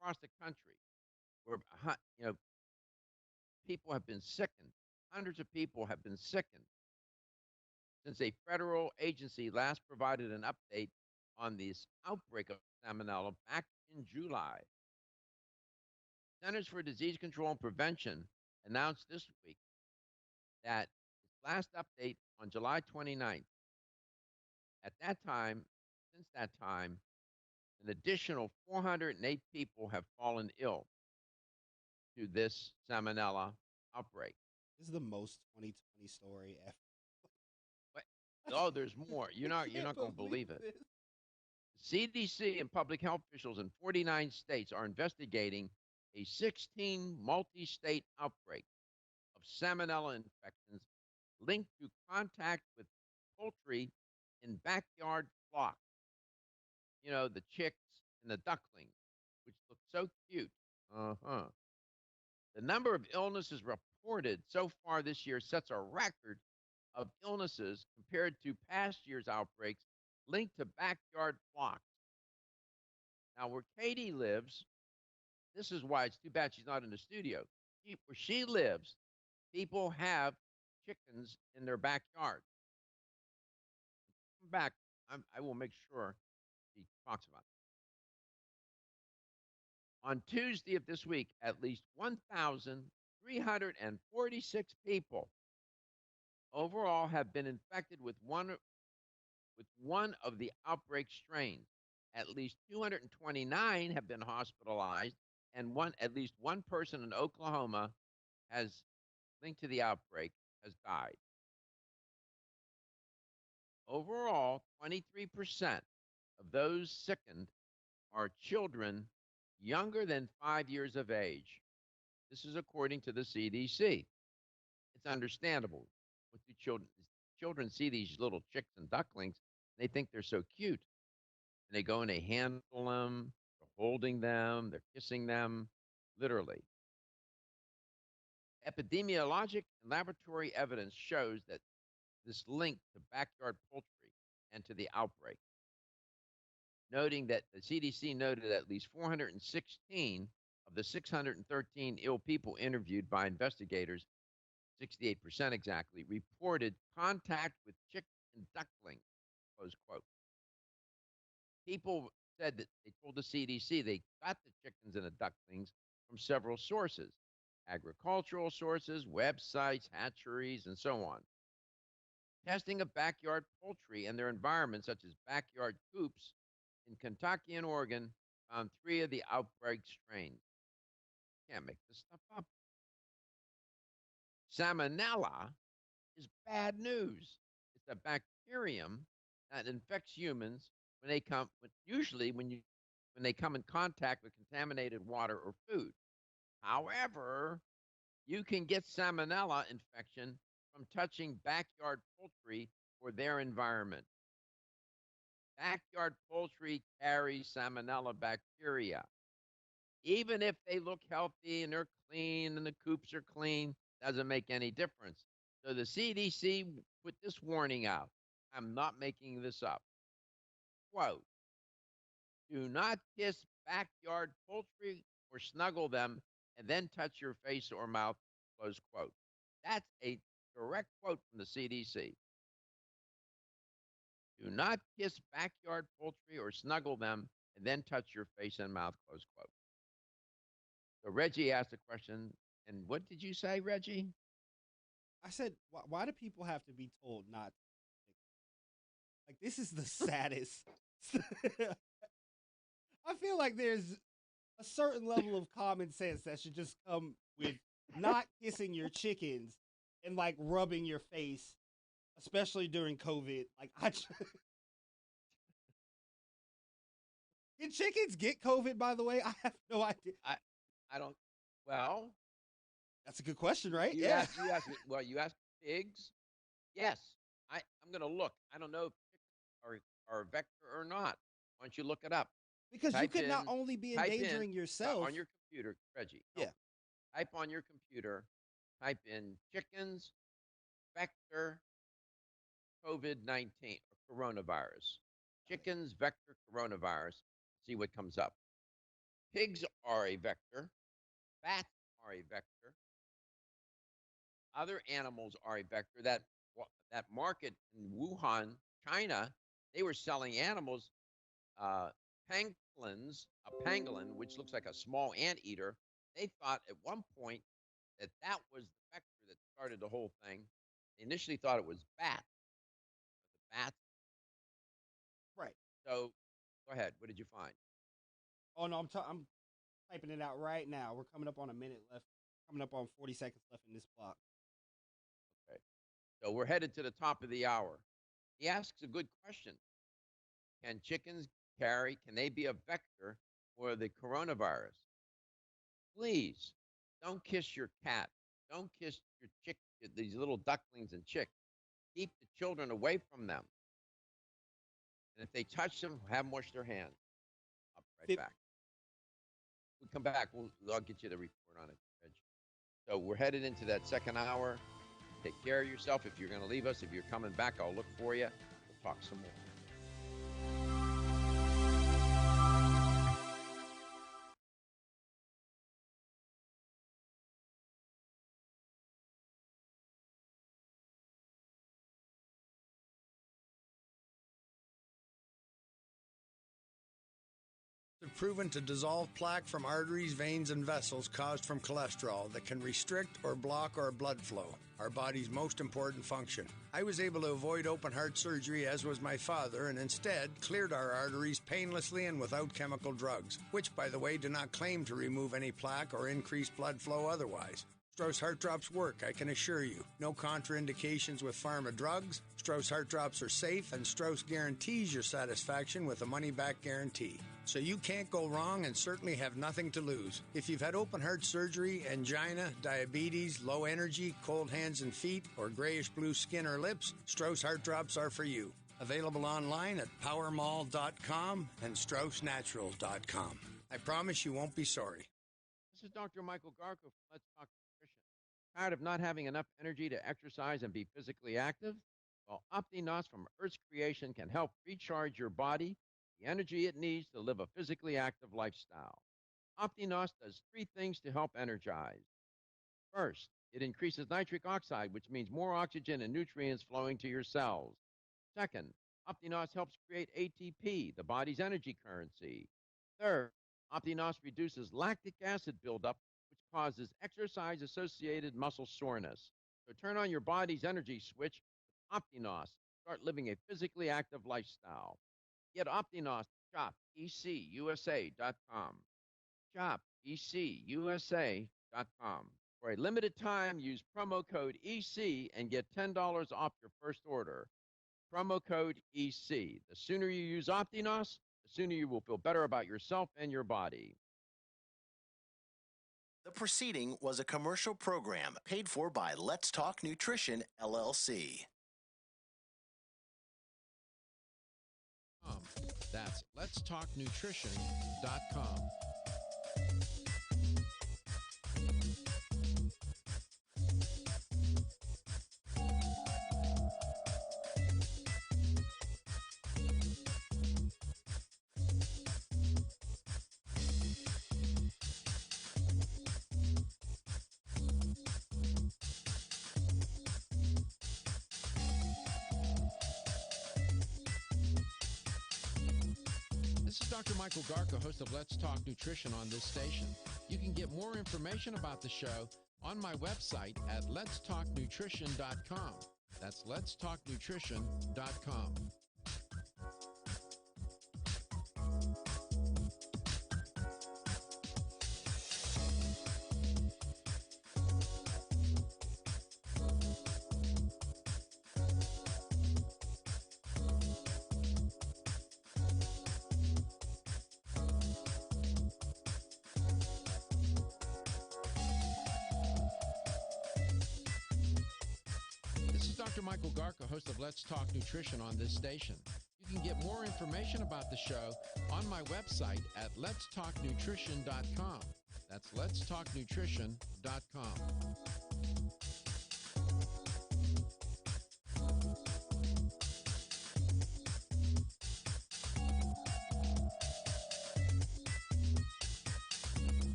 across the country where, people have been sickened. Hundreds of people have been sickened since a federal agency last provided an update on this outbreak of salmonella back in July. Centers for Disease Control and Prevention announced this week that its last update on July 29th. At that time, since that time, an additional 408 people have fallen ill to this salmonella outbreak. This is the most 2020 story ever. What? Oh, there's more. You're not going to believe it. CDC and public health officials in 49 states are investigating a 16 multi-state outbreak of salmonella infections linked to contact with poultry in backyard flocks. You know, the chicks and the ducklings, which look so cute. Uh huh. The number of illnesses reported so far this year sets a record of illnesses compared to past year's outbreaks linked to backyard flocks. Now, where Katie lives, this is why it's too bad she's not in the studio. Where she lives, people have chickens in their backyard. Come back. I will make sure she talks about it. On Tuesday of this week, at least 1,346 people overall have been infected with one of the outbreak strains. At least 229 have been hospitalized, and at least one person in Oklahoma has linked to the outbreak has died. Overall, 23% of those sickened are children younger than 5 years of age. This is according to the CDC. It's understandable. What do children see these little chicks and ducklings, they think they're so cute. And they go and they handle them, they're holding them, they're kissing them, literally. Epidemiologic and laboratory evidence shows that this link to backyard poultry and to the outbreak, noting that the CDC noted at least 416 of the 613 ill people interviewed by investigators, 68% exactly, reported contact with chick and ducklings, close quote. People said that they told the CDC they got the chickens and the ducklings from several sources, agricultural sources, websites, hatcheries, and so on. Testing of backyard poultry and their environment, such as backyard coops in Kentucky and Oregon, found 3 of the outbreak strains. Can't make this stuff up. Salmonella is bad news. It's a bacterium that infects humans when they come in contact with contaminated water or food. However, you can get salmonella infection from touching backyard poultry or their environment. Backyard poultry carries salmonella bacteria. Even if they look healthy and they're clean and the coops are clean, doesn't make any difference. So the CDC put this warning out. I'm not making this up. Quote, do not kiss backyard poultry or snuggle them and then touch your face or mouth, close quote. That's a direct quote from the CDC. Do not kiss backyard poultry or snuggle them and then touch your face and mouth, close quote. So Reggie asked a question, and what did you say, Reggie? I said, why do people have to be told not to? Like, this is the saddest. I feel like there's a certain level of common sense that should just come with not kissing your chickens and like rubbing your face, especially during COVID. Like, can chickens get COVID? By the way, I have no idea. I don't. Well, that's a good question, right? You asked. You asked pigs. Yes, I'm going to look. I don't know if chickens are a vector or not. Why don't you look it up? Because you could not only be endangering yourself on your computer, Reggie. Yeah. Type on your computer. Type in chickens vector COVID-19 or coronavirus. Chickens vector coronavirus. See what comes up. Pigs are a vector. Bats are a vector. Other animals are a vector. That market in Wuhan, China, they were selling animals, pangolins, a pangolin, which looks like a small anteater. They thought at one point that was the vector that started the whole thing. They initially thought it was bats. Bats. Right. So, go ahead. What did you find? Oh no, I'm typing it out right now. We're coming up on a minute left. Coming up on 40 seconds left in this block. Okay. So we're headed to the top of the hour. He asks a good question. Can chickens can they be a vector for the coronavirus? Please don't kiss your cat. Don't kiss your chick, these little ducklings and chicks. keep the children away from them. And if they touch them, have them wash their hands. I'll be right Fif- back. We'll come back. I'll get you the report on it, Reg. So we're headed into that second hour. Take care of yourself. If you're going to leave us, if you're coming back, I'll look for you. We'll talk some more. Have proven to dissolve plaque from arteries, veins, and vessels caused from cholesterol that can restrict or block our blood flow, our body's most important function. I was able to avoid open heart surgery, as was my father, and instead cleared our arteries painlessly and without chemical drugs, which, by the way, do not claim to remove any plaque or increase blood flow otherwise. Strauss Heart Drops work, I can assure you. No contraindications with pharma drugs. Strauss Heart Drops are safe, and Strauss guarantees your satisfaction with a money-back guarantee. So you can't go wrong and certainly have nothing to lose. If you've had open heart surgery, angina, diabetes, low energy, cold hands and feet, or grayish-blue skin or lips, Strauss Heart Drops are for you. Available online at powermall.com and straussnaturals.com. I promise you won't be sorry. This is Dr. Michael Garko from Let's Talk Nutrition. Tired of not having enough energy to exercise and be physically active? Well, OptiNOS from Earth's creation can help recharge your body the energy it needs to live a physically active lifestyle. OptiNOS does 3 things to help energize. First, it increases nitric oxide, which means more oxygen and nutrients flowing to your cells. Second, OptiNOS helps create ATP, the body's energy currency. Third, OptiNOS reduces lactic acid buildup, which causes exercise-associated muscle soreness. So turn on your body's energy switch with OptiNOS. Start living a physically active lifestyle. Get OptiNOS at shopecusa.com. Shopecusa.com. For a limited time, use promo code EC and get $10 off your first order. Promo code EC. The sooner you use OptiNOS, the sooner you will feel better about yourself and your body. The preceding was a commercial program paid for by Let's Talk Nutrition, LLC. That's letstalknutrition.com. This is Dr. Michael Garko, host of Let's Talk Nutrition on this station. You can get more information about the show on my website at letstalknutrition.com. That's letstalknutrition.com. This is Dr. Michael Garko, host of Let's Talk Nutrition on this station. You can get more information about the show on my website at letstalknutrition.com. That's letstalknutrition.com.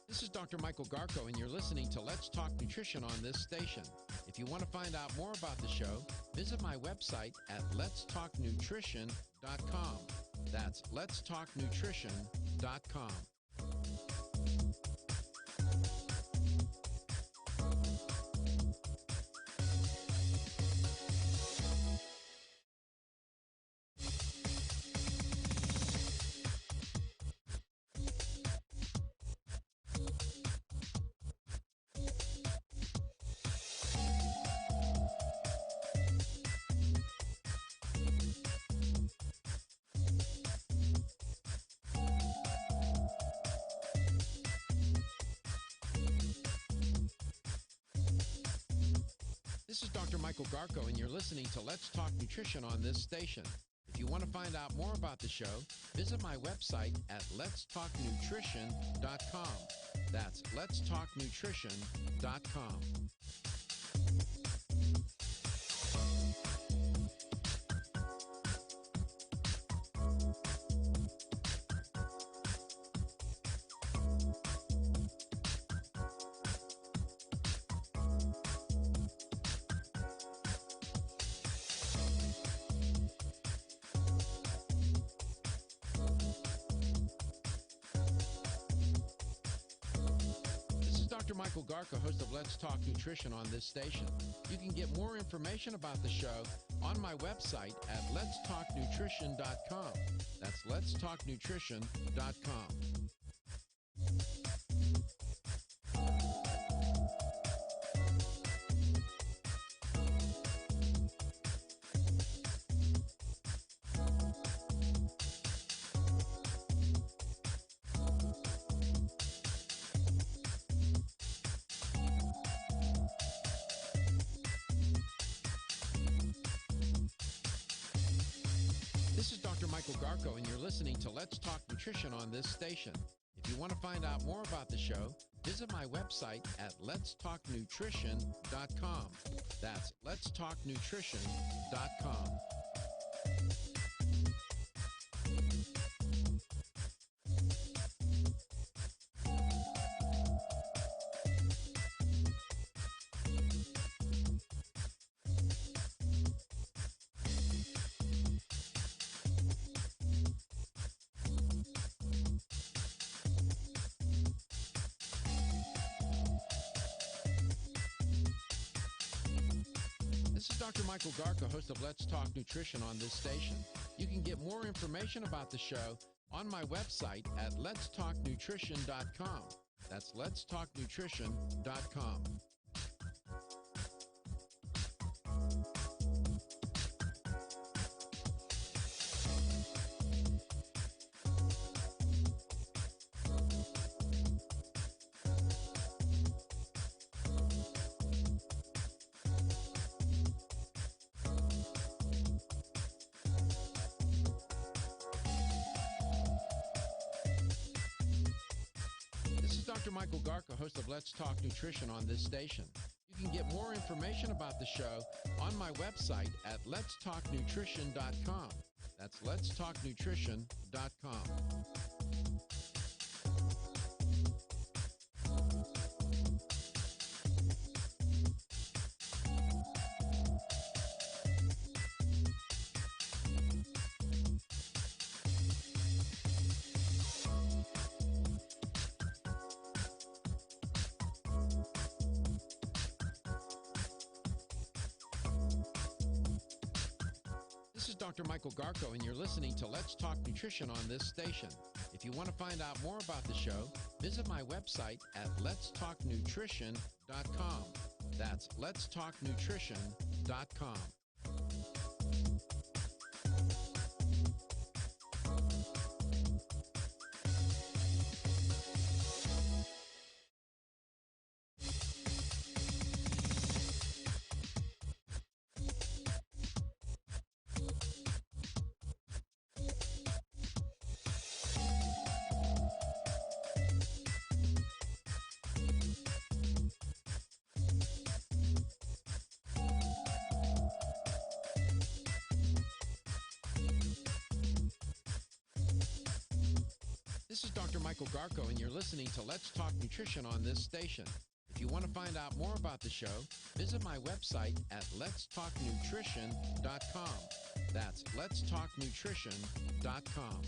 This is Dr. Michael Garko, and you're listening to Let's Talk Nutrition on this station. If you want to find out more about the show, visit my website at letstalknutrition.com. That's letstalknutrition.com. This is Dr. Michael Garko, and you're listening to Let's Talk Nutrition on this station. If you want to find out more about the show, visit my website at letstalknutrition.com. That's letstalknutrition.com. Dr. Michael Garko, host of Let's Talk Nutrition on this station. You can get more information about the show on my website at letstalknutrition.com. That's letstalknutrition.com. This is Dr. Michael Garko, and you're listening to Let's Talk Nutrition on this station. If you want to find out more about the show, visit my website at letstalknutrition.com. That's letstalknutrition.com. This is Dr. Michael Garko, host of Let's Talk Nutrition on this station. You can get more information about the show on my website at letstalknutrition.com. That's letstalknutrition.com. This is Dr. Michael Garko, host of Let's Talk Nutrition on this station. You can get more information about the show on my website at letstalknutrition.com. That's letstalknutrition.com. This is Dr. Michael Garko, and you're listening to Let's Talk Nutrition on this station. If you want to find out more about the show, visit my website at letstalknutrition.com. That's letstalknutrition.com. This is Dr. Michael Garko, and you're listening to Let's Talk Nutrition on this station. If you want to find out more about the show, visit my website at letstalknutrition.com. That's letstalknutrition.com.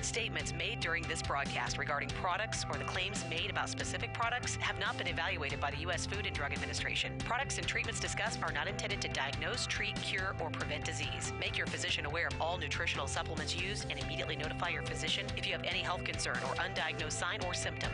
Statements made during this broadcast regarding products or the claims made about specific products have not been evaluated by the U.S. Food and Drug Administration. Products and treatments discussed are not intended to diagnose, treat, cure, or prevent disease. Make your physician aware of all nutritional supplements used and immediately notify your physician if you have any health concern or undiagnosed sign or symptom.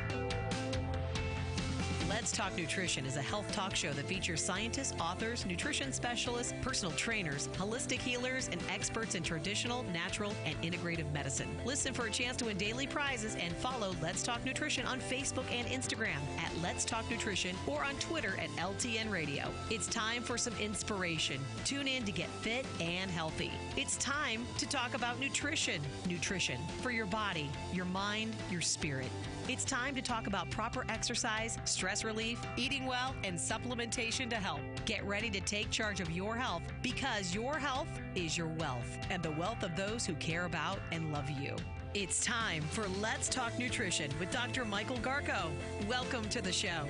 Let's Talk Nutrition is a health talk show that features scientists, authors, nutrition specialists, personal trainers, holistic healers, and experts in traditional, natural, and integrative medicine. Listen for a chance to win daily prizes and follow Let's Talk Nutrition on Facebook and Instagram at Let's Talk Nutrition or on Twitter at LTN Radio. It's time for some inspiration. Tune in to get fit and healthy. It's time to talk about nutrition. Nutrition for your body, your mind, your spirit. It's time to talk about proper exercise, stress relief, eating well, and supplementation to help. Get ready to take charge of your health because your health is your wealth and the wealth of those who care about and love you. It's time for Let's Talk Nutrition with Dr. Michael Garko. Welcome to the show.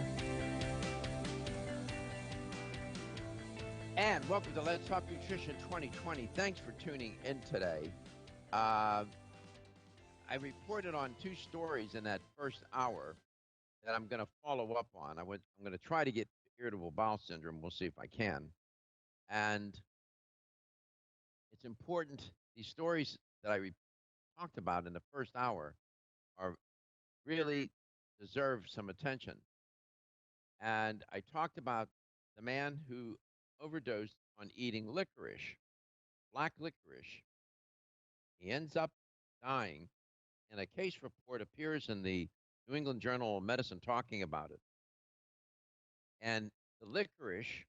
And welcome to Let's Talk Nutrition 2020. Thanks for tuning in today. I reported on two stories in that first hour that I'm going to follow up on. I'm going to try to get irritable bowel syndrome. We'll see if I can. And it's important. These stories that I talked about in the first hour are really deserve some attention. And I talked about the man who overdosed on eating licorice, black licorice. He ends up dying. And a case report appears in the New England Journal of Medicine talking about it. And the licorice,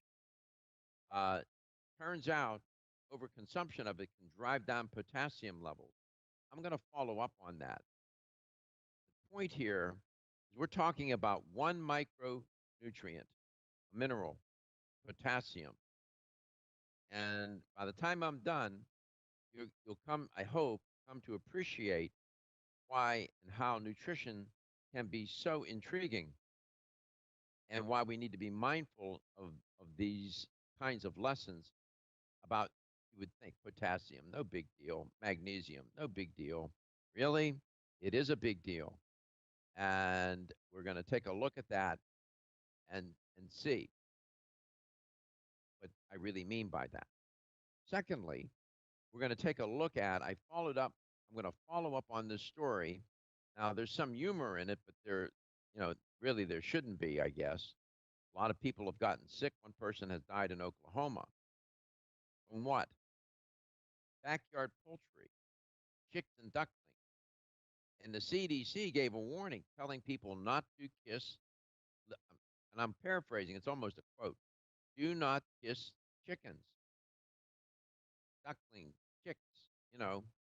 turns out, overconsumption of it can drive down potassium levels. I'm going to follow up on that. The point here is we're talking about one micronutrient, a mineral, potassium. And by the time I'm done, you'll come, I hope, come to appreciate why and how nutrition can be so intriguing and why we need to be mindful of these kinds of lessons about, you would think, potassium, no big deal, magnesium, no big deal. Really, it is a big deal. And we're going to take a look at that and see what I really mean by that. Secondly, we're going to take a look at, I'm going to follow up on this story. Now, there's some humor in it, but really there shouldn't be, I guess. A lot of people have gotten sick. One person has died in Oklahoma. From what? Backyard poultry, chicks and ducklings. And the CDC gave a warning telling people not to kiss, and I'm paraphrasing, it's almost a quote, do not kiss chickens, ducklings, chicks,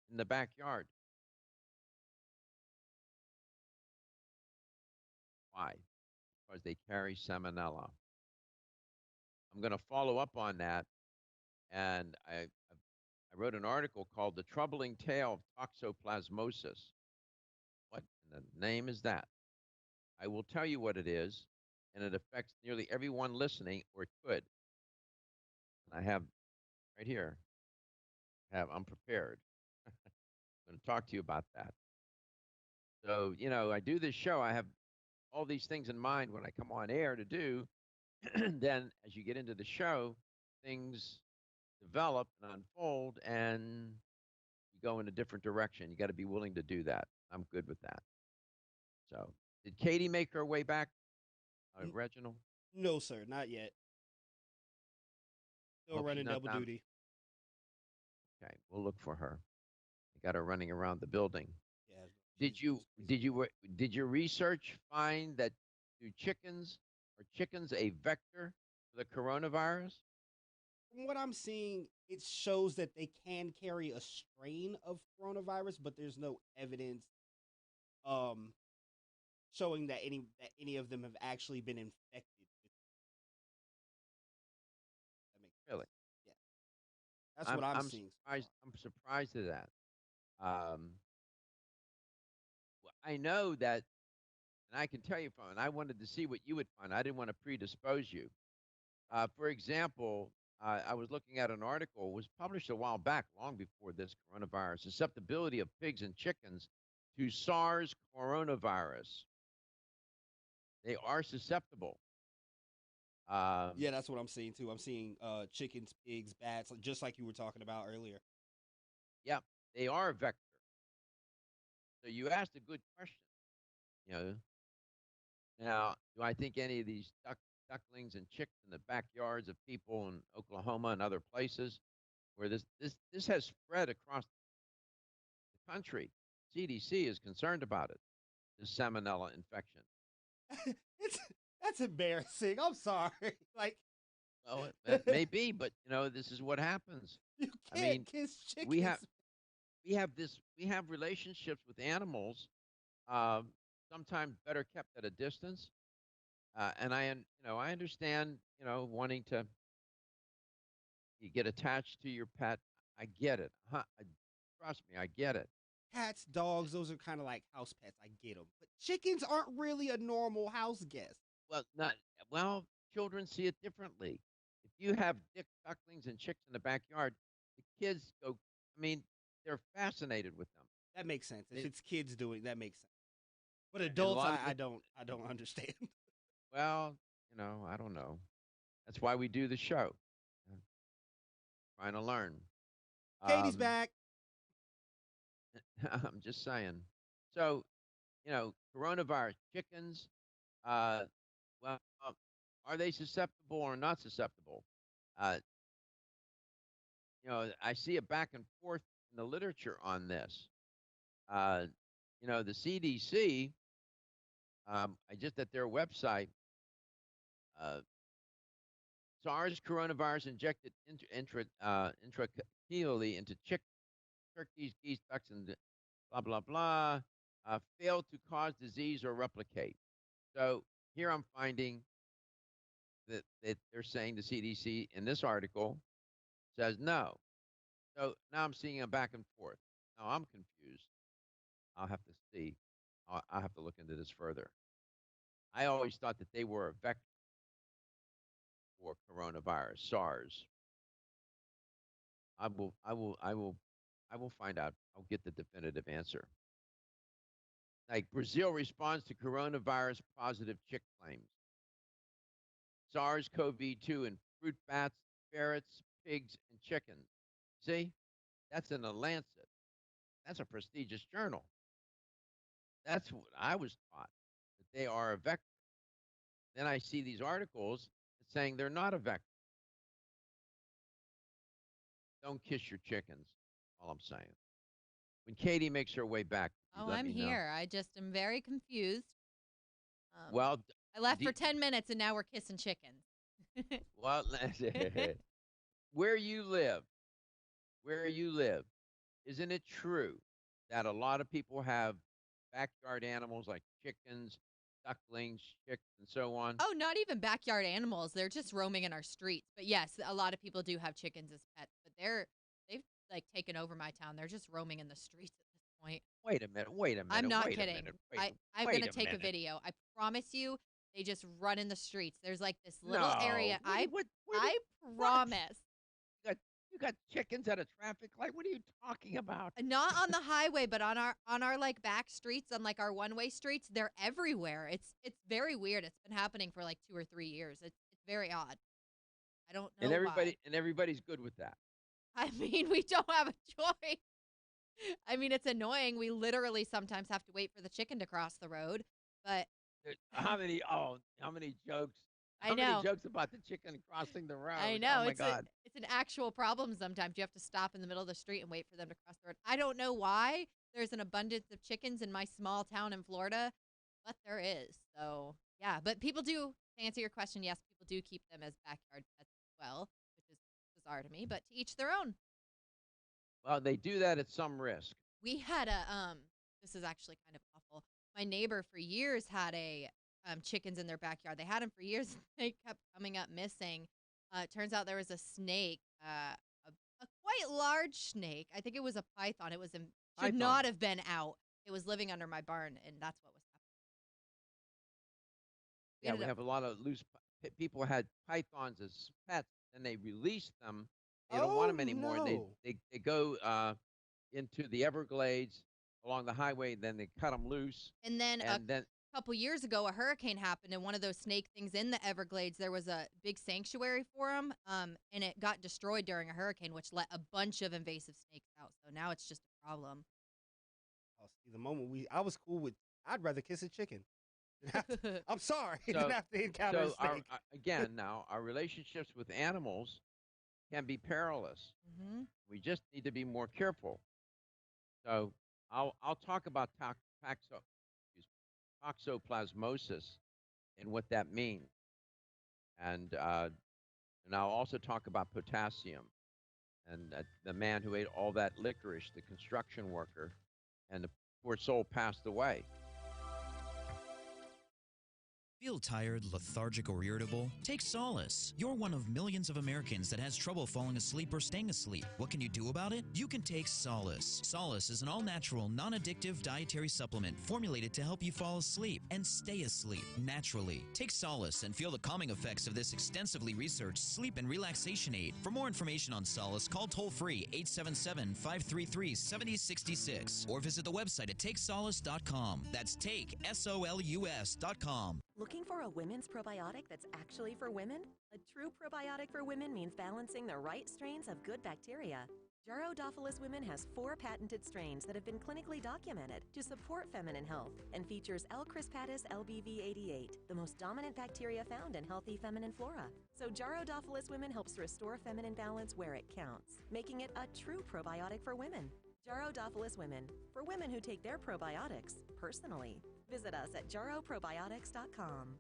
in the backyard. Why? Because they carry salmonella. I'm going to follow up on that. And I wrote an article called The Troubling Tale of Toxoplasmosis. What in the name is that? I will tell you what it is, and it affects nearly everyone listening, or it could. And I have right here, I'm prepared. I'm going to talk to you about that. So, I do this show. I have all these things in mind when I come on air to do. Then as you get into the show, things develop and unfold, and you go in a different direction. You got to be willing to do that. I'm good with that. So, did Katie make her way back, Reginald? No, sir, not yet. Still running double duty. Okay, we'll look for her. I got her running around the building. Yeah. Did your research find that are chickens a vector for the coronavirus? From what I'm seeing, it shows that they can carry a strain of coronavirus, but there's no evidence showing that any of them have actually been infected with it. That makes sense. Really? Yeah. That's what I'm seeing. I'm surprised at that. I know that, and I can tell you from, and I wanted to see what you would find. I didn't want to predispose you. For example, I was looking at an article, was published a while back, long before this coronavirus, susceptibility of pigs and chickens to SARS coronavirus. They are susceptible. Yeah, that's what I'm seeing too. I'm seeing chickens, pigs, bats, just like you were talking about earlier. Yeah, they are a vector. So you asked a good question. Now, do I think any of these ducklings and chicks in the backyards of people in Oklahoma and other places where this has spread across the country? CDC is concerned about it. This salmonella infection. it's that's embarrassing. I'm sorry. Like Well, it may be, but this is what happens. you I can't mean, kiss we chickens. have we have relationships with animals, um, sometimes better kept at a distance. And I understand, wanting to you get attached to your pet. I get it. Trust me, I get it. Cats, dogs, those are kind of like house pets. I get them. But chickens aren't really a normal house guest. Well, not well. Children see it differently. If you have ducklings and chicks in the backyard, the kids go. I mean, they're fascinated with them. That makes sense. If It, it's kids doing, that makes sense. But and a adults, lot of I the don't, I don't understand. well, I don't know. That's why we do the show. uh, Trying to learn. Katie's Um, back. I'm just saying. So, coronavirus chickens. Uh, well, are they susceptible or not susceptible? Uh, I see a back and forth in the literature on this. Uh, the CDC. I just at their website. Uh, SARS coronavirus injected intratracheally into turkeys, geese, ducks, and blah blah blah. Failed to cause disease or replicate. So here I'm finding that they're saying the CDC in this article says no. So now I'm seeing a back and forth. Now I'm confused. I'll have to see. I'll have to look into this further. I always thought that they were a vector for coronavirus, SARS. I will find out. I'll get the definitive answer. Like Brazil responds to coronavirus positive chick claims. SARS-CoV-2 in fruit bats, ferrets, pigs, and chickens. See, that's in the Lancet. That's a prestigious journal. That's what I was taught, that they are a vector. Then I see these articles saying they're not a vector. Don't kiss your chickens, all I'm saying. When Katie makes her way back, you Oh, let I'm me know. here. I just am very confused. Um, Well, I left for d- 10 minutes and now we're kissing chickens. well, where you live, where you live, isn't it true that a lot of people have backyard animals like chickens, ducklings, chicks, and so on? Oh, not even backyard animals. They're just roaming in our streets. But yes, a lot of people do have chickens as pets, but they've like taken over my town. They're just roaming in the streets at this point. Wait a minute. Wait a I'm minute. not Wait a kidding. minute. I'm Wait gonna a take a minute. video. I promise you, they just run in the streets. There's like this little No. area. I What? promise. You got chickens at a traffic light. What are you talking about? Not on the highway, but on our like back streets, on like our one-way streets, they're everywhere. It's very weird. It's been happening for like 2 or 3 years. It's very odd. I don't And know why. everybody's good with that. I mean, we don't have a choice. I mean, it's annoying. We literally sometimes have to wait for the chicken to cross the road, but How many jokes? I How many know. jokes about the chicken crossing the I road? Oh know my it's a God. it's an actual problem sometimes. You have to stop in the middle of the street and wait for them to cross the road. I don't know why there's an abundance of chickens in my small town in Florida, but there is. So, yeah, but people do, to answer your question, yes, people do keep them as backyard pets as well, which is bizarre to me, but to each their own. Well, they do that at some risk. We had this is actually kind of awful. My neighbor for years had a chickens in their backyard. They had them for years. They kept coming up missing. It turns out there was a snake, a quite large snake. I think it was a python. Should Python. not have been out. It was living under my barn, and that's what was happening. We Yeah, ended we up have a lot of people had pythons as pets, and they release them. They don't want Oh them anymore, and no. they go into the Everglades along the highway. Then they cut them loose, And then a and then couple years ago, a hurricane happened, and one of those snake things in the Everglades, there was a big sanctuary for them, and it got destroyed during a hurricane, which let a bunch of invasive snakes out. So now it's just a problem. Oh, see, the moment I was cool with, I'd rather kiss a chicken. I'm sorry. You So, didn't have to encounter a snake. again, now our relationships with animals can be perilous. Hmm. We just need to be more careful. So I'll talk about toxoplasmosis and what that means, and I'll also talk about potassium and the man who ate all that licorice, the construction worker, and the poor soul passed away. Feel tired, lethargic, or irritable? Take Solace. You're one of millions of Americans that has trouble falling asleep or staying asleep. What can you do about it? You can take Solace. Solace is an all-natural, non-addictive dietary supplement formulated to help you fall asleep and stay asleep naturally. Take Solace and feel the calming effects of this extensively researched sleep and relaxation aid. For more information on Solace, call toll-free 877-533-7066 or visit the website at takesolace.com. That's takesolus.com. Looking for a women's probiotic that's actually for women? A true probiotic for women means balancing the right strains of good bacteria. Jarrodophilus Women has 4 patented strains that have been clinically documented to support feminine health and features L. crispatus LBV88, the most dominant bacteria found in healthy feminine flora. So Jarrodophilus Women helps restore feminine balance where it counts, making it a true probiotic for women. Jarrodophilus Women, for women who take their probiotics personally. Visit us at jarroprobiotics.com.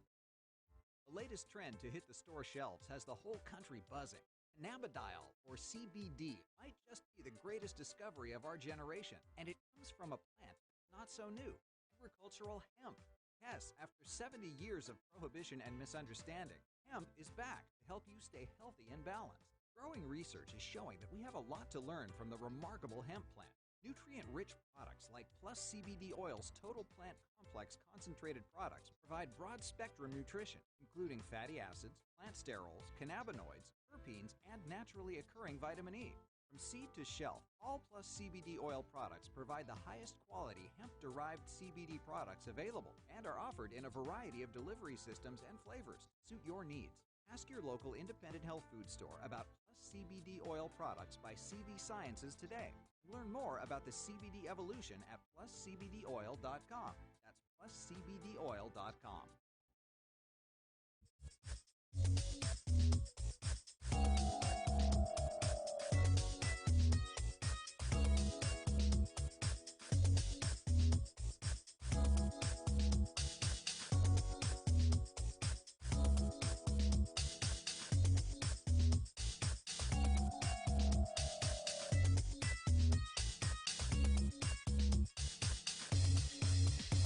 The latest trend to hit the store shelves has the whole country buzzing. Cannabidiol, or CBD, might just be the greatest discovery of our generation, and it comes from a plant not so new, agricultural hemp. Yes, after 70 years of prohibition and misunderstanding, hemp is back to help you stay healthy and balanced. Growing research is showing that we have a lot to learn from the remarkable hemp plant. Nutrient-rich products like Plus CBD Oil's Total Plant Complex concentrated products provide broad-spectrum nutrition, including fatty acids, plant sterols, cannabinoids, terpenes, and naturally occurring vitamin E. From seed to shelf, all Plus CBD Oil products provide the highest quality hemp-derived CBD products available and are offered in a variety of delivery systems and flavors to suit your needs. Ask your local independent health food store about Plus CBD Oil products by CV Sciences today. Learn more about the CBD evolution at pluscbdoil.com. That's pluscbdoil.com.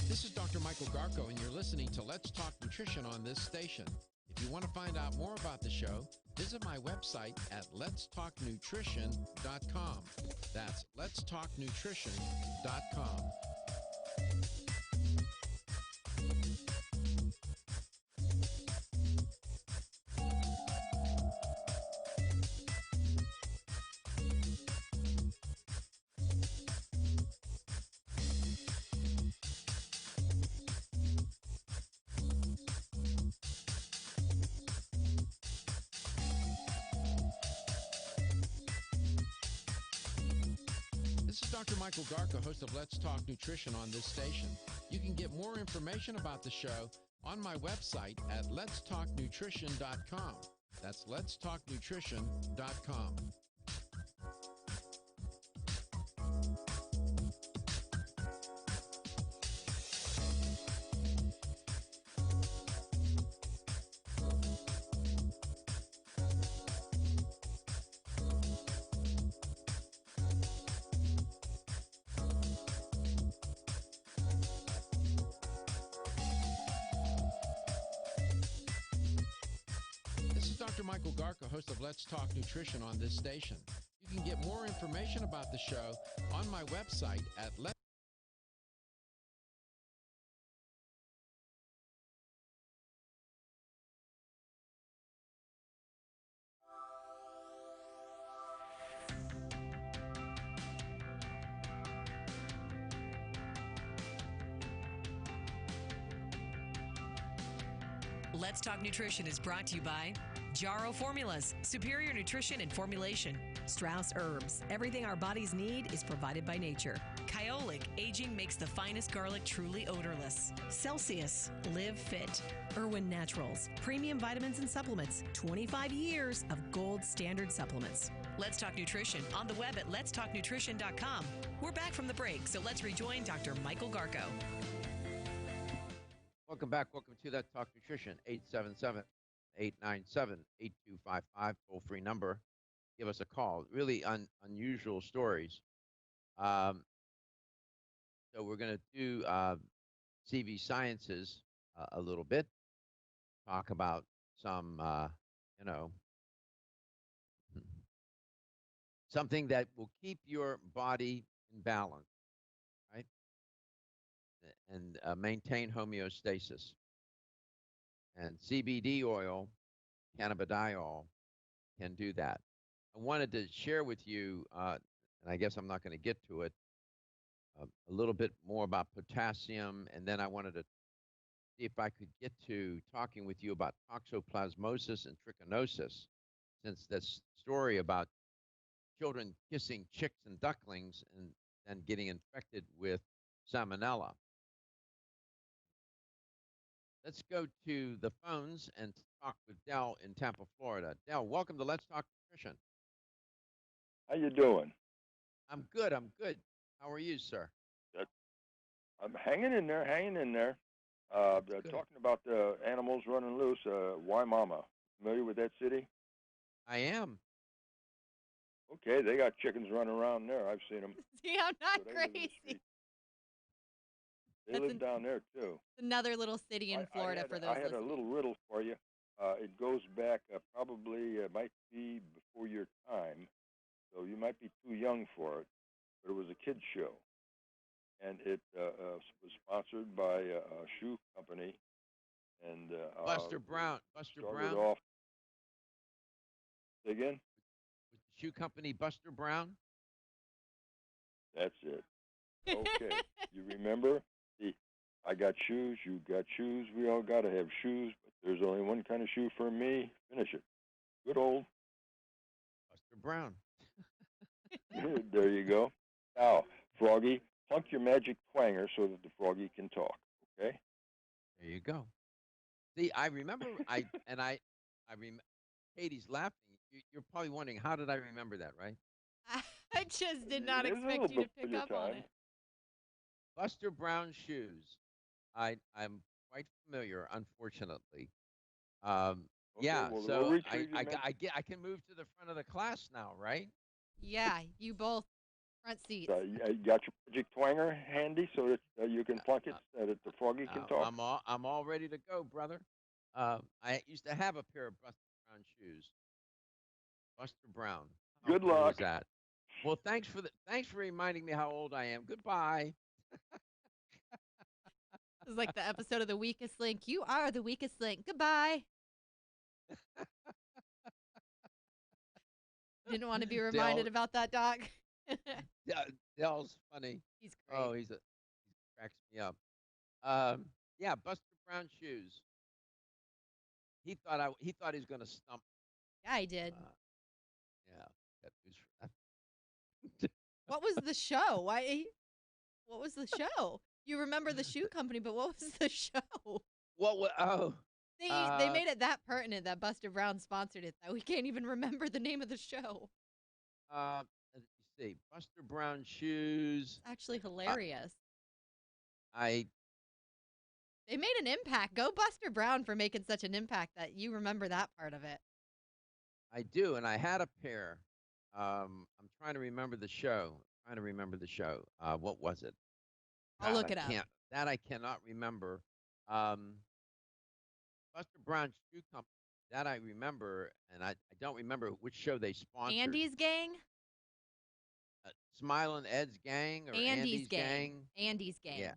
This is Dr. Michael Garko, and you're listening to Let's Talk Nutrition on this station. If you want to find out more about the show, visit my website at letstalknutrition.com. That's letstalknutrition.com. This is Dr. Michael Garko, host of Let's Talk Nutrition on this station. You can get more information about the show on my website at letstalknutrition.com. That's letstalknutrition.com. This is Dr. Michael Garko, host of Let's Talk Nutrition on this station. You can get more information about the show on my website at Let's Talk Nutrition is brought to you by Jarro Formulas, superior nutrition and formulation. Strauss Herbs, everything our bodies need is provided by nature. Kyolic, aging makes the finest garlic truly odorless. Celsius, live fit. Irwin Naturals, premium vitamins and supplements. 25 years of gold standard supplements. Let's Talk Nutrition on the web at letstalknutrition.com. We're back from the break, so let's rejoin Dr. Michael Garko. Welcome back. Welcome to Let's Talk Nutrition. 877-897-8255, toll-free number. Give us a call. Really unusual stories. So we're going to do CV Sciences a little bit. Talk about some, something that will keep your body in balance, right? And maintain homeostasis. And CBD oil, cannabidiol, can do that. I wanted to share with you, and I guess I'm not going to get to it, a little bit more about potassium, and then I wanted to see if I could get to talking with you about toxoplasmosis and trichinosis, since this story about children kissing chicks and ducklings and then getting infected with salmonella. Let's go to the phones and talk with Dell in Tampa, Florida. Dell, welcome to Let's Talk Nutrition. How you doing? I'm good. I'm good. How are you, sir? Good. I'm hanging in there, talking about the animals running loose. Waimama. Familiar with that city? I am. Okay, they got chickens running around there. I've seen them. See, I'm not So they live in the crazy. street. They live down there, too. Another little city in Florida for those I had a listening. little riddle for you. It goes back probably, might be before your time, so you might be too young for it, but it was a kid's show. And it was sponsored by a shoe company. And Buster Brown. Buster started Brown. off. Say again? With the shoe company Buster Brown. That's it. Okay. You remember? I got shoes, you got shoes, we all got to have shoes, but there's only one kind of shoe for me. Finish it. Good old Buster Brown. There you go. Now, Froggy, plunk your magic twanger so that the Froggy can talk, okay? There you go. See, I remember, Katie's laughing. You're probably wondering, how did I remember that, right? I just did not It is a expect little you to before pick your up on time. it. Buster Brown shoes. I'm quite familiar, unfortunately. Yeah, well, so we'll retrieve your I can move to the front of the class now, right? Yeah, you both front seats. You got your magic twanger handy so that you can plunk it so that the Froggy can talk? I'm all ready to go, brother. I used to have a pair of Buster Brown shoes. Buster Brown. How Good cool luck. is that? Well, thanks for reminding me how old I am. Goodbye. This is like the episode of The Weakest Link. You are the weakest link. Goodbye. Didn't want to be reminded about that, Doc. Dell's funny. He's great. Oh, he cracks me up. Yeah, Buster Brown shoes. He thought he was going to stump. Yeah, I did. Yeah, got news for that. What was the show? What was the show? You remember the shoe company, but what was the show? They made it that pertinent that Buster Brown sponsored it that we can't even remember the name of the show. Let's see, Buster Brown shoes. It's actually hilarious. They made an impact. Go Buster Brown for making such an impact that you remember that part of it. I do, and I had a pair. I'm trying to remember the show. What was it? I'll look it up. That I cannot remember. Buster Brown Shoe Company. That I remember, and I don't remember which show they sponsored. Andy's Gang? Smilin' Ed's Gang or Andy's Gang? Andy's Gang. Yeah.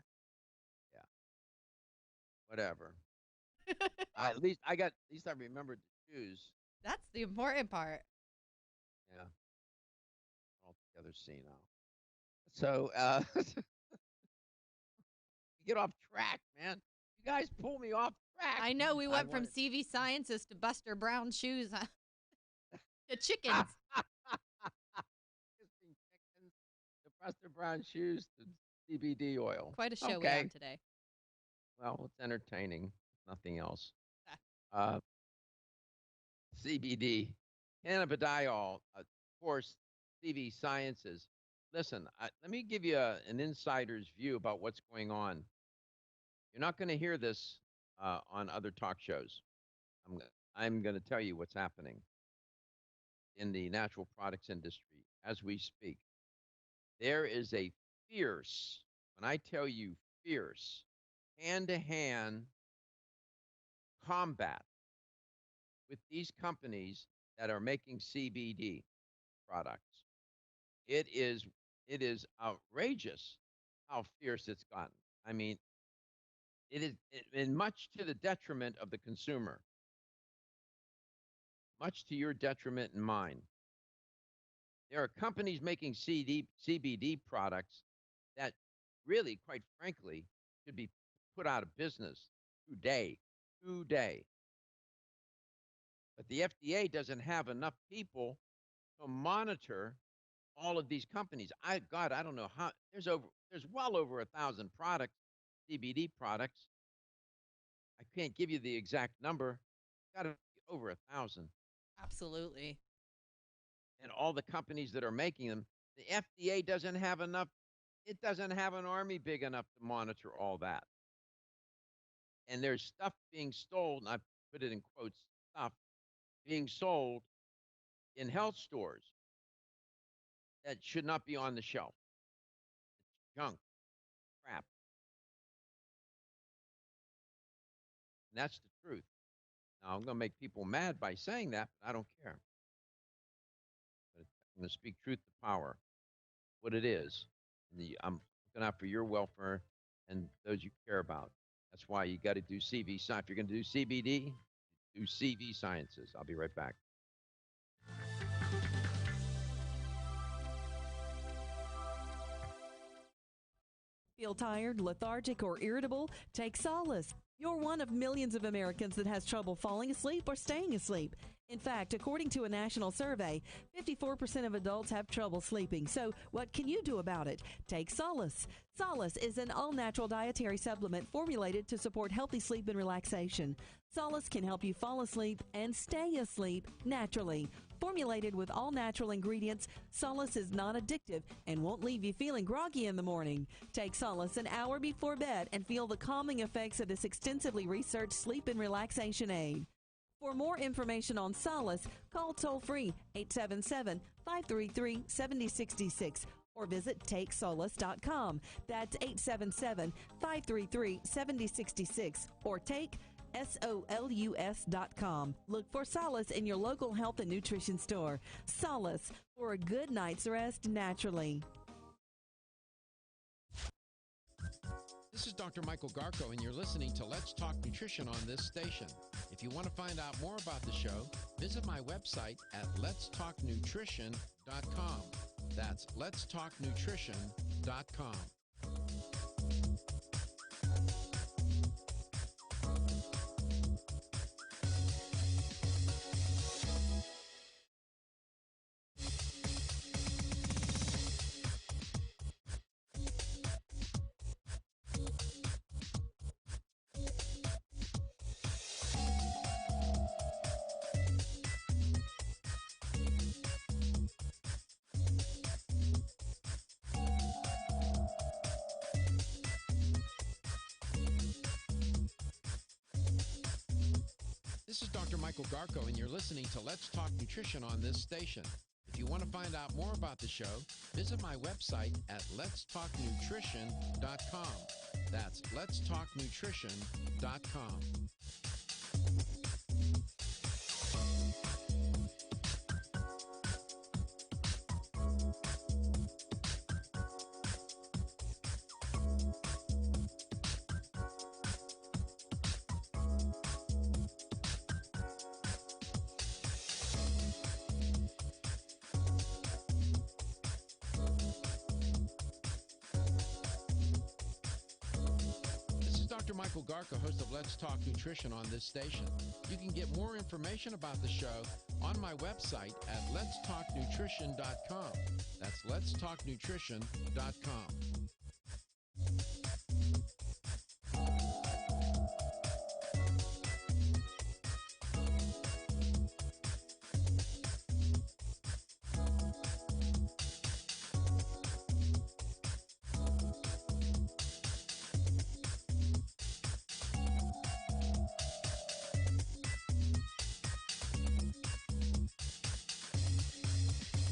Whatever. At least I remembered the shoes. That's the important part. Yeah. Altogether senile. So, get off track, man. You guys pull me off track. I know we went from CV Sciences to Buster Brown shoes to chickens. The Buster brown shoes to CBD oil. Quite a show we Okay. have today. Well, it's entertaining. Nothing else. Ah. Uh, CBD, cannabidiol, of course, CV Sciences. Listen, let me give you an insider's view about what's going on. You're not going to hear this on other talk shows. I'm going to tell you what's happening in the natural products industry as we speak. There is a fierce, when I tell you fierce, hand-to-hand combat with these companies that are making CBD products. It is outrageous how fierce it's gotten. I mean, it is and much to the detriment of the consumer, much to your detriment and mine. There are companies making CBD products that really, quite frankly, should be put out of business today. But the FDA doesn't have enough people to monitor all of these companies. I don't know how. There's well over 1,000 products, CBD products. I can't give you the exact number. Got to be over 1,000. Absolutely. And all the companies that are making them, the FDA doesn't have enough. It doesn't have an army big enough to monitor all that. And there's stuff being sold, and I put it in quotes, stuff being sold in health stores that should not be on the shelf. It's junk, crap. And that's the truth. Now, I'm going to make people mad by saying that, but I don't care. But I'm going to speak truth to power, what it is. I'm looking out for your welfare and those you care about. That's why you got to do CV Science. If you're going to do CBD, do CV Sciences. I'll be right back. Feel tired, lethargic, or irritable? Take solace. You're one of millions of Americans that has trouble falling asleep or staying asleep. In fact, according to a national survey, 54% of adults have trouble sleeping. So what can you do about it? Take Solace. Solace is an all-natural dietary supplement formulated to support healthy sleep and relaxation. Solace can help you fall asleep and stay asleep naturally. Formulated with all natural ingredients, Solace is not addictive and won't leave you feeling groggy in the morning. Take Solace an hour before bed and feel the calming effects of this extensively researched sleep and relaxation aid. For more information on Solace, call toll-free 877-533-7066 or visit takesolace.com. That's 877-533-7066 or take SOLUS.com. Look for Solace in your local health and nutrition store. Solace, for a good night's rest naturally. This is Dr. Michael Garko, and you're listening to Let's Talk Nutrition on this station. If you want to find out more about the show, visit my website at letstalknutrition.com. That's letstalknutrition.com. This is Dr. Michael Garko, and you're listening to Let's Talk Nutrition on this station. If you want to find out more about the show, visit my website at letstalknutrition.com. That's letstalknutrition.com. Michael Garca, host of Let's Talk Nutrition on this station. You can get more information about the show on my website at letstalknutrition.com. That's letstalknutrition.com.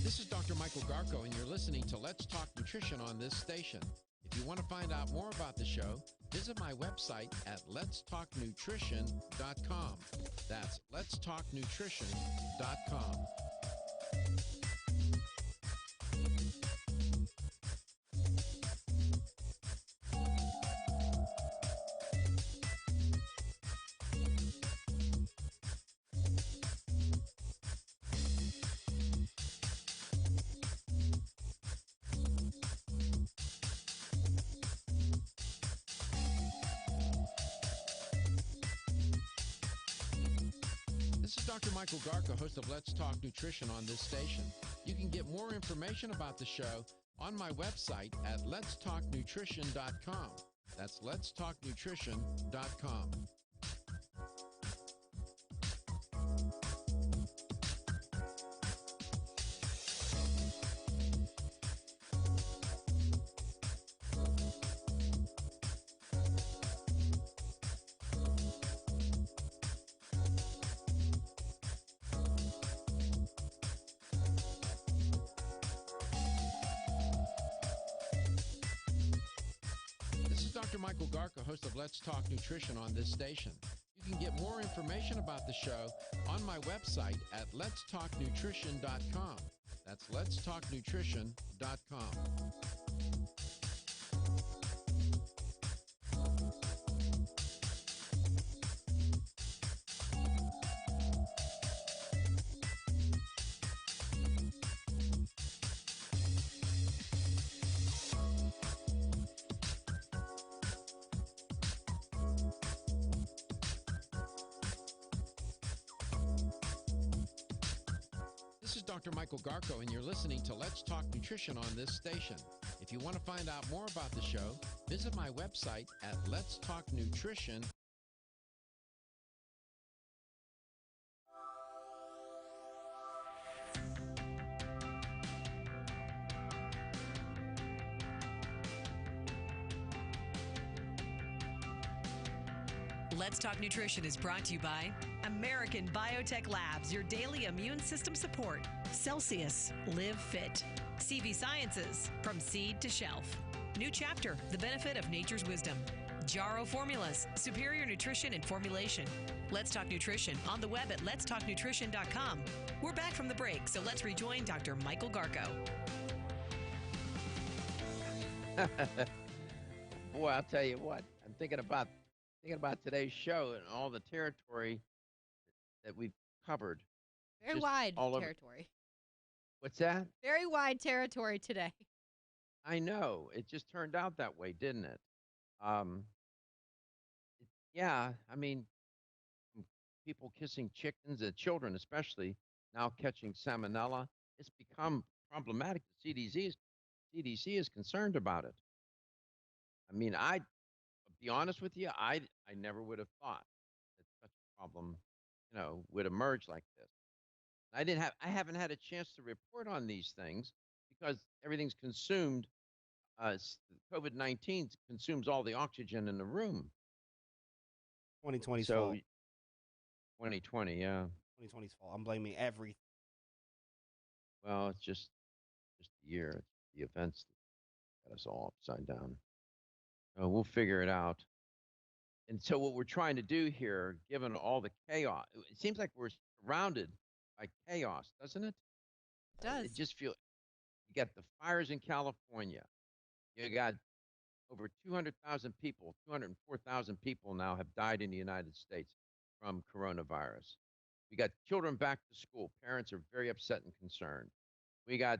This is Dr. Michael Garco, and you're listening to Let's Talk Nutrition on this station. If you want to find out more about the show, visit my website at letstalknutrition.com. That's letstalknutrition.com. This is Dr. Michael Garca, host of Let's Talk Nutrition on this station. You can get more information about the show on my website at letstalknutrition.com. That's letstalknutrition.com. This is Dr. Michael Garca, host of Let's Talk Nutrition on this station. You can get more information about the show on my website at letstalknutrition.com. That's letstalknutrition.com. This is Dr. Michael Garco, and you're listening to Let's Talk Nutrition on this station. If you want to find out more about the show, visit my website at letstalknutrition. Let's Talk Nutrition is brought to you by American Biotech Labs, your daily immune system support. Celsius, Live Fit. CV Sciences, from seed to shelf. New Chapter, the benefit of nature's wisdom. Jarrow Formulas, superior nutrition and formulation. Let's Talk Nutrition on the web at letstalknutrition.com. We're back from the break, so let's rejoin Dr. Michael Garco. Boy, I'll tell you what, I'm thinking about today's show and all the territory that we've covered. Very Just wide all over. territory. What's that? Very wide territory today. I know. It just turned out that way, didn't it? Yeah, I mean, people kissing chickens, children especially, now catching salmonella. It's become problematic. The CDC is concerned about it. I mean, I'll be honest with you, I never would have thought that such a problem, would emerge like this. I haven't had a chance to report on these things because everything's consumed. COVID-19 consumes all the oxygen in the room. 2020's So fault. 2020, yeah. 2020's fault. I'm blaming everything. Well, it's just the year. It's the events that got us all upside down. We'll figure it out. And so what we're trying to do here, given all the chaos, it seems like we're surrounded by chaos, doesn't it? It does. It just feels, you got the fires in California. You got over 200,000 people, 204,000 people now have died in the United States from coronavirus. We got children back to school. Parents are very upset and concerned. We got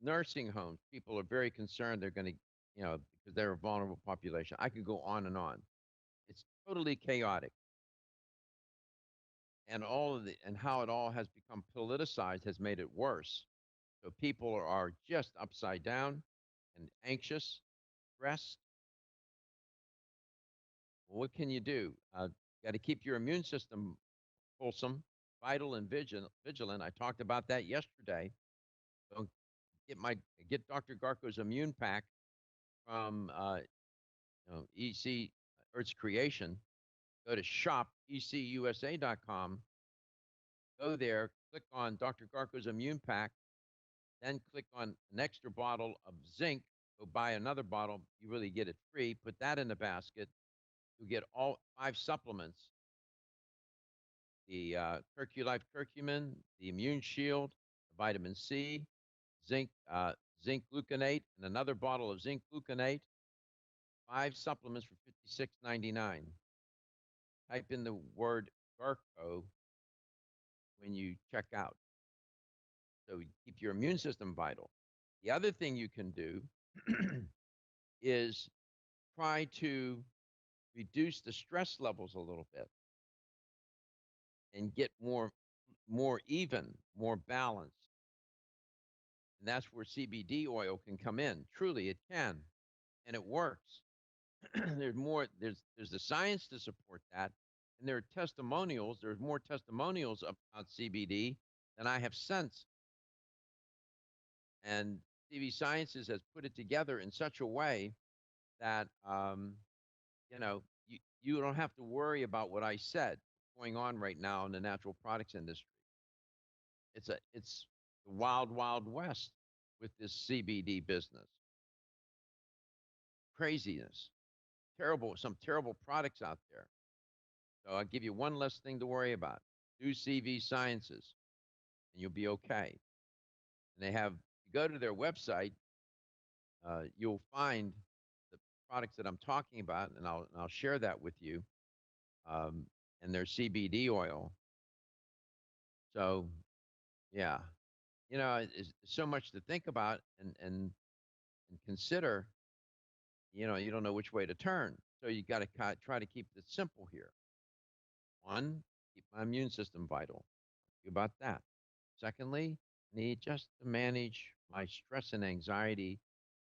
nursing homes. People are very concerned they're going to, because they're a vulnerable population. I could go on and on. It's totally chaotic. And how it all has become politicized has made it worse. So people are just upside down and anxious, stressed. Well, what can you do? Got to keep your immune system wholesome, vital, and vigilant. I talked about that yesterday. So get Dr. Garco's immune pack from EC Earth's Creation. Go to shopecusa.com. Go there, click on Dr. Garco's immune pack, then click on an extra bottle of zinc. Go buy another bottle. You really get it free. Put that in the basket. You get all 5 supplements: the Life Curcumin, the Immune Shield, the vitamin C, zinc, zinc gluconate, and another bottle of zinc gluconate. 5 supplements for $56.99. Type in the word Garco when you check out. So keep your immune system vital. The other thing you can do is try to reduce the stress levels a little bit and get more even, more balanced. And that's where CBD oil can come in. Truly, it can, and it works. There's the science to support that, and there are testimonials. There's more testimonials about CBD than I have since. And CV Sciences has put it together in such a way that you don't have to worry about what I said going on right now in the natural products industry. It's the wild west with this CBD business. Craziness. Some terrible products out there. So I'll give you one less thing to worry about. Do CV Sciences and you'll be okay. And you go to their website, you'll find the products that I'm talking about, and I'll share that with you. And their CBD oil. So, yeah, it's so much to think about and consider. You don't know which way to turn, so you got to try to keep it simple here. One, keep my immune system vital. About that. Secondly, need just to manage my stress and anxiety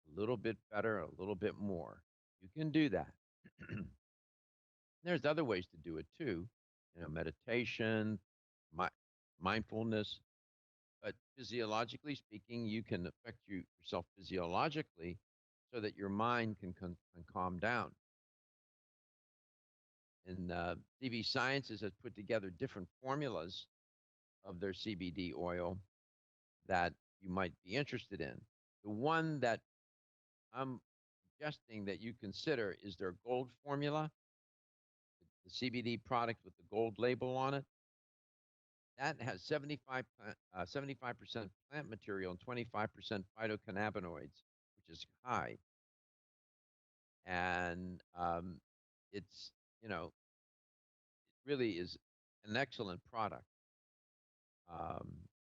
a little bit better, a little bit more. You can do that. There's other ways to do it too, meditation, mindfulness. But physiologically speaking, you can affect yourself physiologically so that your mind can calm down. And CV Sciences has put together different formulas of their CBD oil that you might be interested in. The one that I'm suggesting that you consider is their gold formula, the CBD product with the gold label on it. That has 75% plant material and 25% phytocannabinoids, which is high. And it's, it really is an excellent product.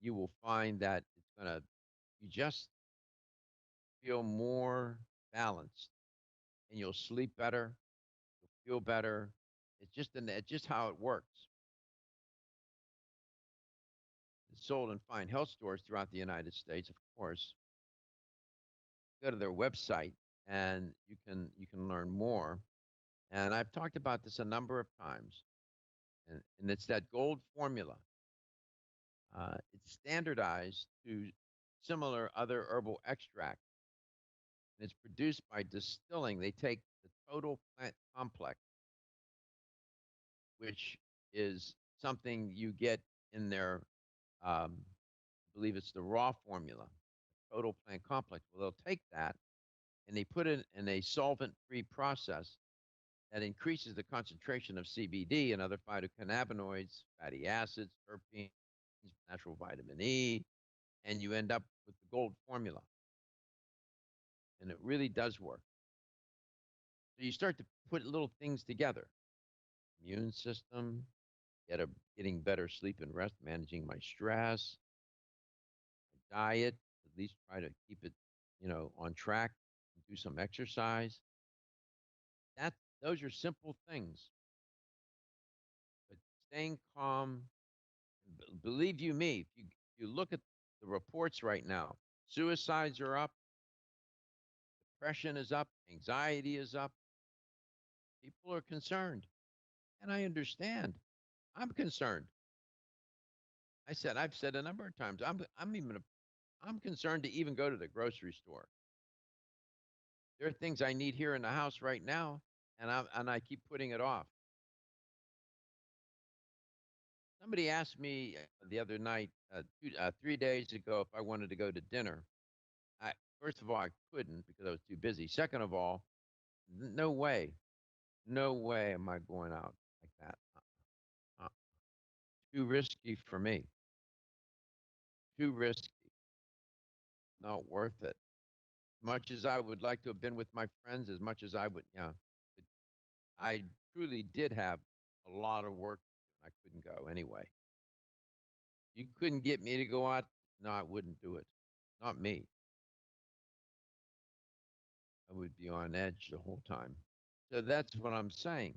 You will find that you just feel more balanced and you'll sleep better, you'll feel better. It's just how it works. It's sold in fine health stores throughout the United States, of course. Go to their website and you can learn more. And I've talked about this a number of times. And it's that gold formula. It's standardized to similar other herbal extract. And it's produced by distilling. They take the total plant complex, which is something you get in their, I believe it's the raw formula, total plant complex. Well, they'll take that and they put it in a solvent-free process that increases the concentration of CBD and other phytocannabinoids, fatty acids, terpenes, natural vitamin E, and you end up with the gold formula. And it really does work. So you start to put little things together. Immune system, getting better sleep and rest, managing my stress, my diet, at least try to keep it, on track, do some exercise. Those are simple things. But staying calm, believe you me, if you look at the reports right now, suicides are up, depression is up, anxiety is up. People are concerned. And I understand. I'm concerned. I've said a number of times, I'm concerned to even go to the grocery store. There are things I need here in the house right now, and I keep putting it off. Somebody asked me the other night, 3 days ago, if I wanted to go to dinner. I First of all, I couldn't because I was too busy. Second of all, no way, no way am I going out like that. Uh, Too risky for me. Too risky. Not worth it. Much as I would like to have been with my friends, as much as I would, yeah, I truly did have a lot of work. I couldn't go anyway. You couldn't get me to go out. No, I wouldn't do it. Not me. I would be on edge the whole time. So that's what I'm saying.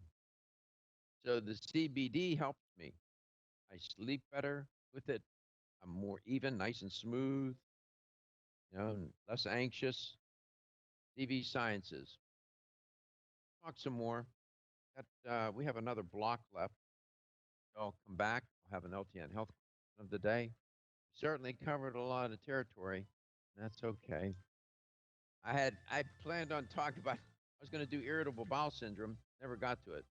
So the CBD helps me. I sleep better with it. I'm more even, nice and smooth, less anxious. CV Sciences. Talk some more. We have another block left. I'll come back. I'll have an LTN health of the day. Certainly covered a lot of territory. That's okay. I planned on talking about. I was going to do irritable bowel syndrome. Never got to it.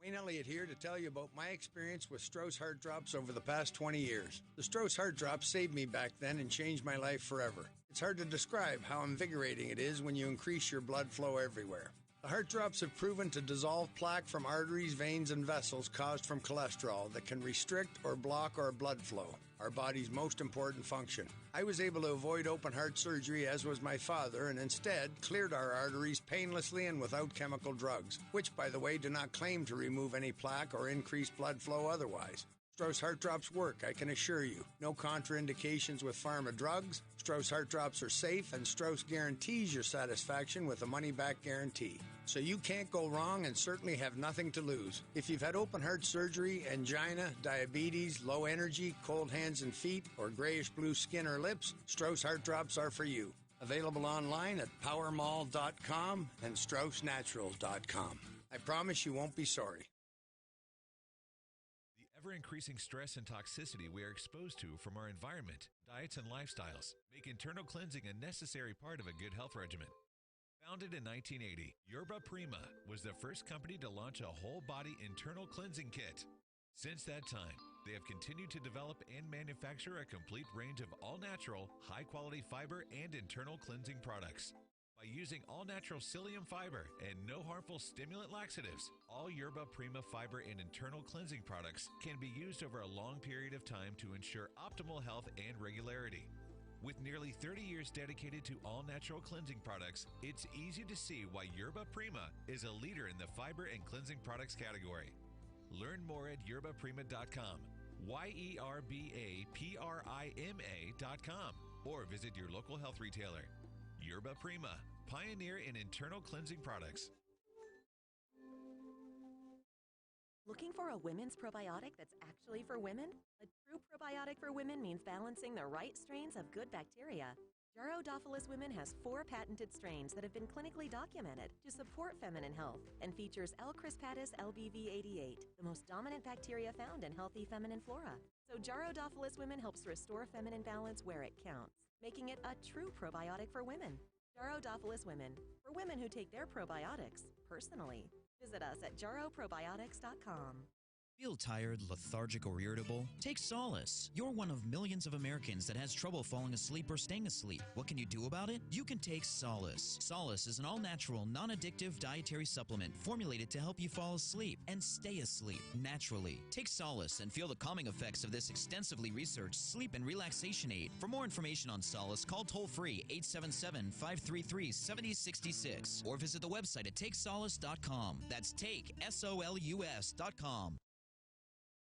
Wayne Elliott here to tell you about my experience with Strauss Heart Drops over the past 20 years. The Strauss Heart Drops saved me back then and changed my life forever. It's hard to describe how invigorating it is when you increase your blood flow everywhere. The Heart Drops have proven to dissolve plaque from arteries, veins, and vessels caused from cholesterol that can restrict or block our blood flow, our body's most important function. I was able to avoid open heart surgery, as was my father, and instead cleared our arteries painlessly and without chemical drugs, which, by the way, do not claim to remove any plaque or increase blood flow otherwise. Strauss Heart Drops work, I can assure you. No contraindications with pharma drugs. Strauss Heart Drops are safe, and Strauss guarantees your satisfaction with a money-back guarantee. So you can't go wrong and certainly have nothing to lose. If you've had open heart surgery, angina, diabetes, low energy, cold hands and feet, or grayish-blue skin or lips, Strauss Heart Drops are for you. Available online at powermall.com and straussnaturals.com. I promise you won't be sorry. Ever-increasing stress and toxicity we are exposed to from our environment, diets, and lifestyles make internal cleansing a necessary part of a good health regimen. Founded in 1980, Yerba Prima was the first company to launch a whole-body internal cleansing kit. Since that time, they have continued to develop and manufacture a complete range of all-natural, high-quality fiber and internal cleansing products. By using all-natural psyllium fiber and no harmful stimulant laxatives, all Yerba Prima fiber and internal cleansing products can be used over a long period of time to ensure optimal health and regularity. With nearly 30 years dedicated to all-natural cleansing products, it's easy to see why Yerba Prima is a leader in the fiber and cleansing products category. Learn more at yerbaprima.com, YERBAPRIMA.com, or visit your local health retailer. Yerba Prima, pioneer in internal cleansing products. Looking for a women's probiotic that's actually for women? A true probiotic for women means balancing the right strains of good bacteria. Jarrodophilus Women has 4 patented strains that have been clinically documented to support feminine health and features L. crispatus LBV88, the most dominant bacteria found in healthy feminine flora. So Jarrodophilus Women helps restore feminine balance where it counts, making it a true probiotic for women. Jarrodophilus Women, for women who take their probiotics personally. Visit us at jarroprobiotics.com. Feel tired, lethargic, or irritable? Take Solace. You're one of millions of Americans that has trouble falling asleep or staying asleep. What can you do about it? You can take Solace. Solace is an all-natural, non-addictive dietary supplement formulated to help you fall asleep and stay asleep naturally. Take Solace and feel the calming effects of this extensively researched sleep and relaxation aid. For more information on Solace, call toll-free 877-533-7066 or visit the website at takesolace.com. That's take, SOLUS.com.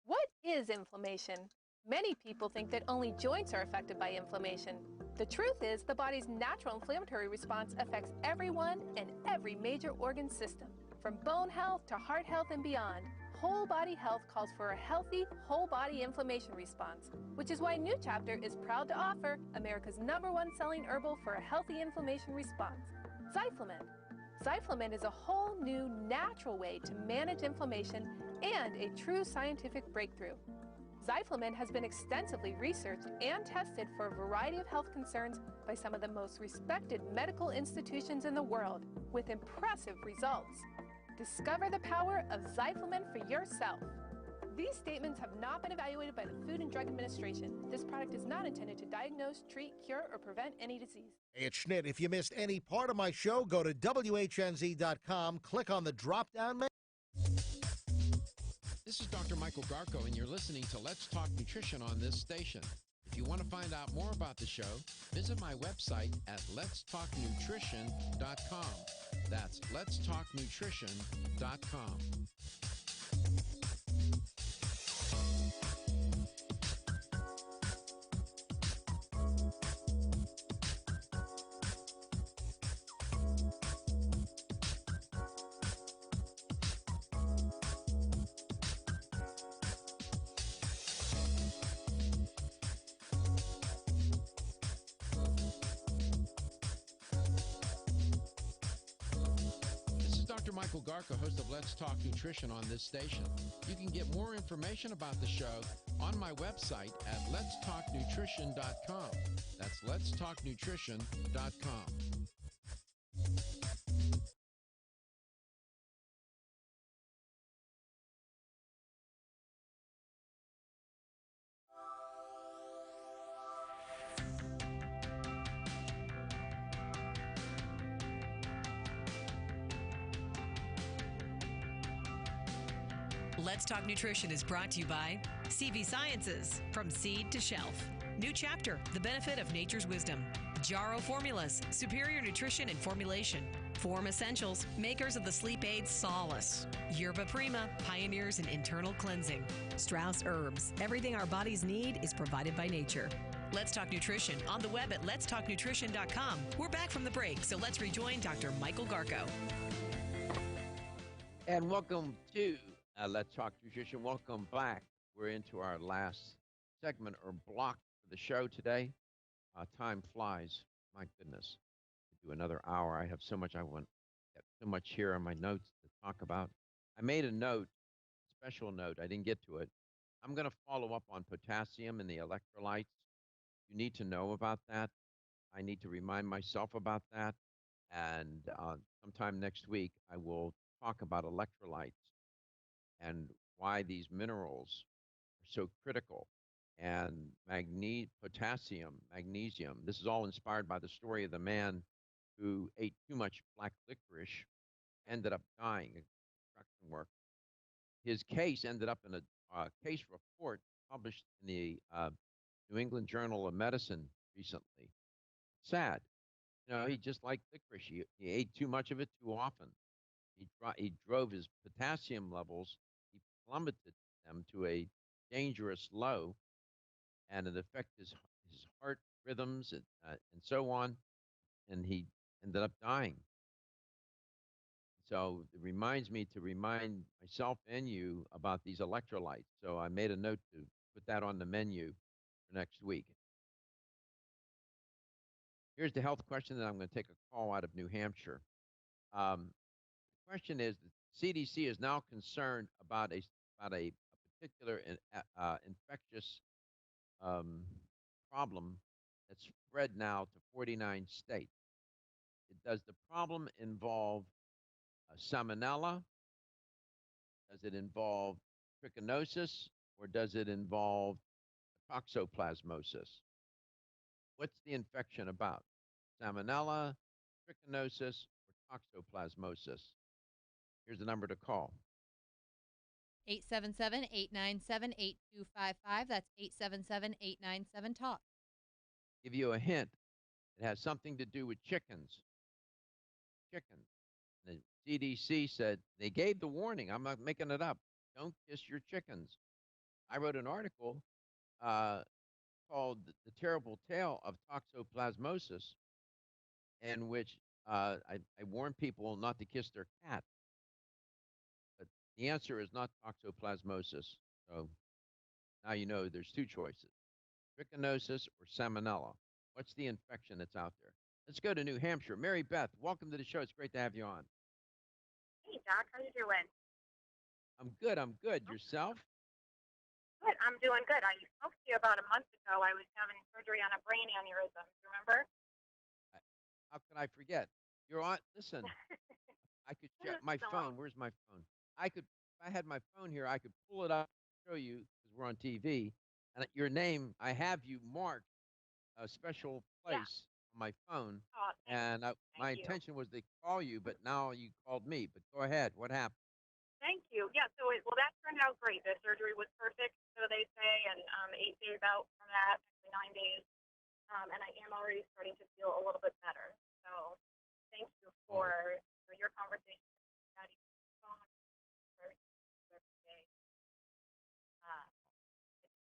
What is inflammation? Many people think that only joints are affected by inflammation. The truth is, the body's natural inflammatory response affects everyone and every major organ system, from bone health to heart health and beyond. Whole body health calls for a healthy, whole body inflammation response, which is why New Chapter is proud to offer America's #1 selling herbal for a healthy inflammation response, Zyflamed. Zyflamed is a whole new, natural way to manage inflammation and a true scientific breakthrough. Zyflamed has been extensively researched and tested for a variety of health concerns by some of the most respected medical institutions in the world, with impressive results. Discover the power of Zyflamed for yourself. These statements have not been evaluated by the Food and Drug Administration. This product is not intended to diagnose, treat, cure, or prevent any disease. Hey, it's Schnitt. If you missed any part of my show, go to WHNZ.com, click on the drop-down menu. This is Dr. Michael Garko, and you're listening to Let's Talk Nutrition on this station. If you want to find out more about the show, visit my website at letstalknutrition.com. That's letstalknutrition.com. Dr. Michael Garka, host of Let's Talk Nutrition on this station. You can get more information about the show on my website at letstalknutrition.com. That's letstalknutrition.com. Let's Talk Nutrition is brought to you by CV Sciences, from seed to shelf. New Chapter, the benefit of nature's wisdom. Jarrow Formulas, superior nutrition and formulation. Form Essentials, makers of the sleep aid Solace. Yerba Prima, pioneers in internal cleansing. Strauss Herbs, everything our bodies need is provided by nature. Let's Talk Nutrition on the web at letstalknutrition.com. We're back from the break, so let's rejoin Dr. Michael Garko. And welcome to Let's Talk Nutrition. Welcome back. We're into our last segment or block for the show today. Time flies. My goodness. To do another hour. I have so much I want. Got so much here on my notes to talk about. I made a note, special note. I didn't get to it. I'm going to follow up on potassium and the electrolytes. You need to know about that. I need to remind myself about that. And sometime next week, I will talk about electrolytes and why these minerals are so critical. And potassium, magnesium. This is all inspired by the story of the man who ate too much black licorice, ended up dying in construction work. His case ended up in a case report published in the New England Journal of Medicine recently. Sad. You know, he just liked licorice. He ate too much of it too often. He drove his potassium levels, he plummeted them to a dangerous low, and it affected his heart rhythms and so on, and he ended up dying. So it reminds me to remind myself and you about these electrolytes. So I made a note to put that on the menu for next week. Here's the health question that I'm going to take a call out of New Hampshire. The question is, the CDC is now concerned about a particular infectious problem that's spread now to 49 states. Does the problem involve salmonella? Does it involve trichinosis? Or does it involve toxoplasmosis? What's the infection about? Salmonella, trichinosis, or toxoplasmosis? Here's the number to call. 877-897-8255. That's 877-897-TALK. Give you a hint. It has something to do with chickens. Chickens. The CDC said, they gave the warning. I'm not making it up. Don't kiss your chickens. I wrote an article called The Terrible Tale of Toxoplasmosis, in which I warn people not to kiss their cat. But the answer is not toxoplasmosis. So now you know there's two choices: trichinosis or salmonella. What's the infection that's out there? Let's go to New Hampshire. Mary Beth, welcome to the show. It's great to have you on. Hey, Doc. How you doing? I'm good. I'm good. Yourself? Good. I'm doing good. I spoke to you about a month ago. I was having surgery on a brain aneurysm. Remember? How can I forget? You're on. Listen, I could check my So, phone. Where's my phone? If I had my phone here, I could pull it up, show you because we're on TV. And your name, I have you marked a special yeah. place on my phone. Oh, And my thank you. intention was to call you, but now you called me. But go ahead. What happened? Thank you. Yeah. So, well, that turned out great. The surgery was perfect, so they say, and 8 days out from that, actually 9 days. And I am already starting to feel a little bit better. So, thank you for your conversation with Daddy. So much for every day. Uh,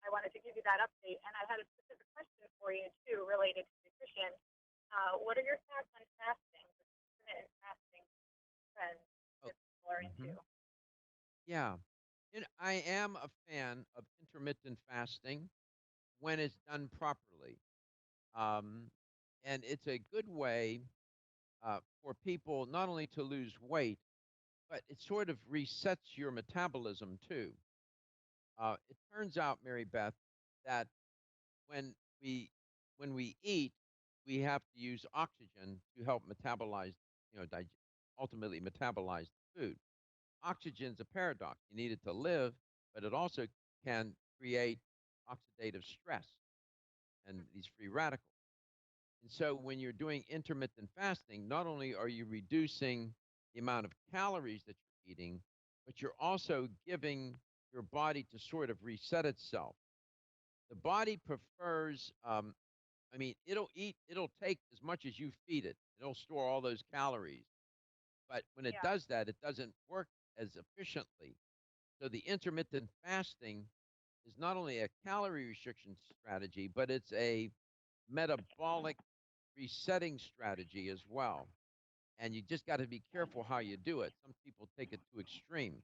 I wanted to give you that update, and I had a specific question for you too, related to nutrition. What are your thoughts on fasting, intermittent fasting trends Oh, that people are into? yeah. I am a fan of intermittent fasting when it's done properly. Um, and it's a good way for people not only to lose weight, but it sort of resets your metabolism too. It turns out, Mary Beth, that when we when we eat, we have to use oxygen to help metabolize, ultimately metabolize the food. Oxygen's a paradox. You need it to live, but it also can create oxidative stress and these free radicals. And so when you're doing intermittent fasting, not only are you reducing the amount of calories that you're eating, but you're also giving your body to sort of reset itself. The body prefers, it'll take as much as you feed it. It'll store all those calories. But when it Yeah. does that, it doesn't work as efficiently. So the intermittent fasting is not only a calorie restriction strategy, but it's a metabolic resetting strategy as well. And you just got to be careful how you do it. Some people take it to extreme.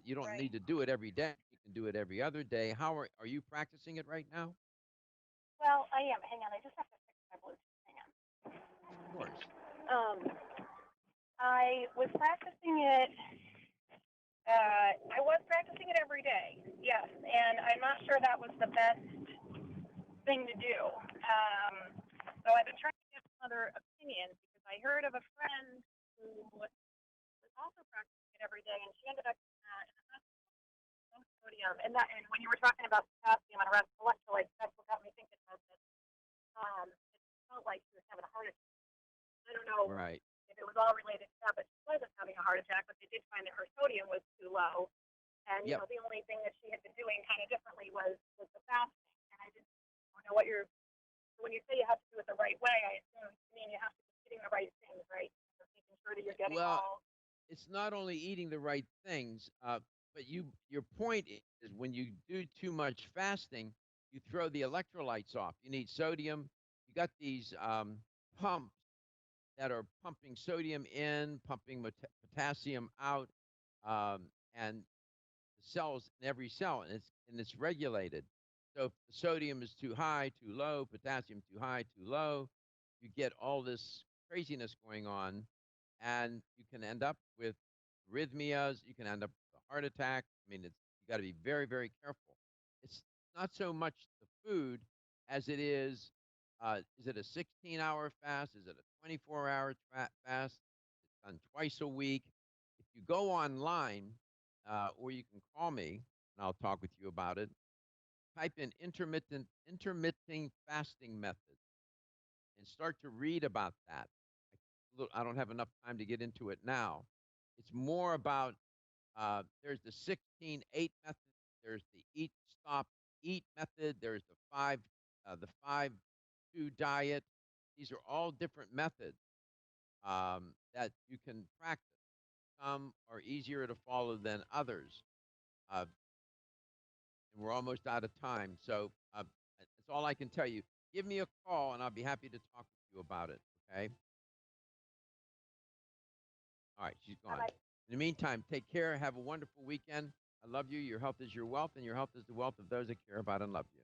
You don't Right. need to do it every day. You can do it every other day. How are you practicing it right now? Well, I am. Hang on. I just have to fix my Bluetooth. Hang on. Of course. Um, I was practicing it. I was practicing it every day. Yes, and I'm not sure that was the best thing to do. So I've been trying to get other opinions because I heard of a friend who was also practicing it every day, and she ended up in the hospital with sodium. And when you were talking about potassium and rest electrolytes, that's what got me thinking about this. It felt like she was having a heart attack. I don't know Right. if it was all related to that, but she wasn't having a heart attack. But they did find that her sodium was too low, and Yep. the only thing that she had been doing kind of differently was the fasting. And I just don't know what you're. When you say you have to do it the right way, I assume you mean you have to be eating the right things, right? So making sure that you're getting Well, all. it's not only eating the right things, but your point is when you do too much fasting, you throw the electrolytes off. You need sodium. You got these pumps that are pumping sodium in, pumping potassium out, and the cells in every cell, and it's regulated. So if the sodium is too high, too low, potassium too high, too low, you get all this craziness going on, and you can end up with arrhythmias. You can end up with a heart attack. I mean, you got to be very, very careful. It's not so much the food as it is. Is it a 16-hour fast? Is it a 24-hour fast? It's done twice a week. If you go online, or you can call me and I'll talk with you about it. Type in intermittent fasting method and start to read about that. I don't have enough time to get into it now. It's more about there's the 16-8 method. There's the eat, stop, eat method. There's the 5-2 diet. These are all different methods that you can practice. Some are easier to follow than others. Uh, and we're almost out of time. So that's all I can tell you. Give me a call, and I'll be happy to talk with you about it. Okay. All right, she's gone. In the meantime, take care. Have a wonderful weekend. I love you. Your health is your wealth, and your health is the wealth of those that care about and love you.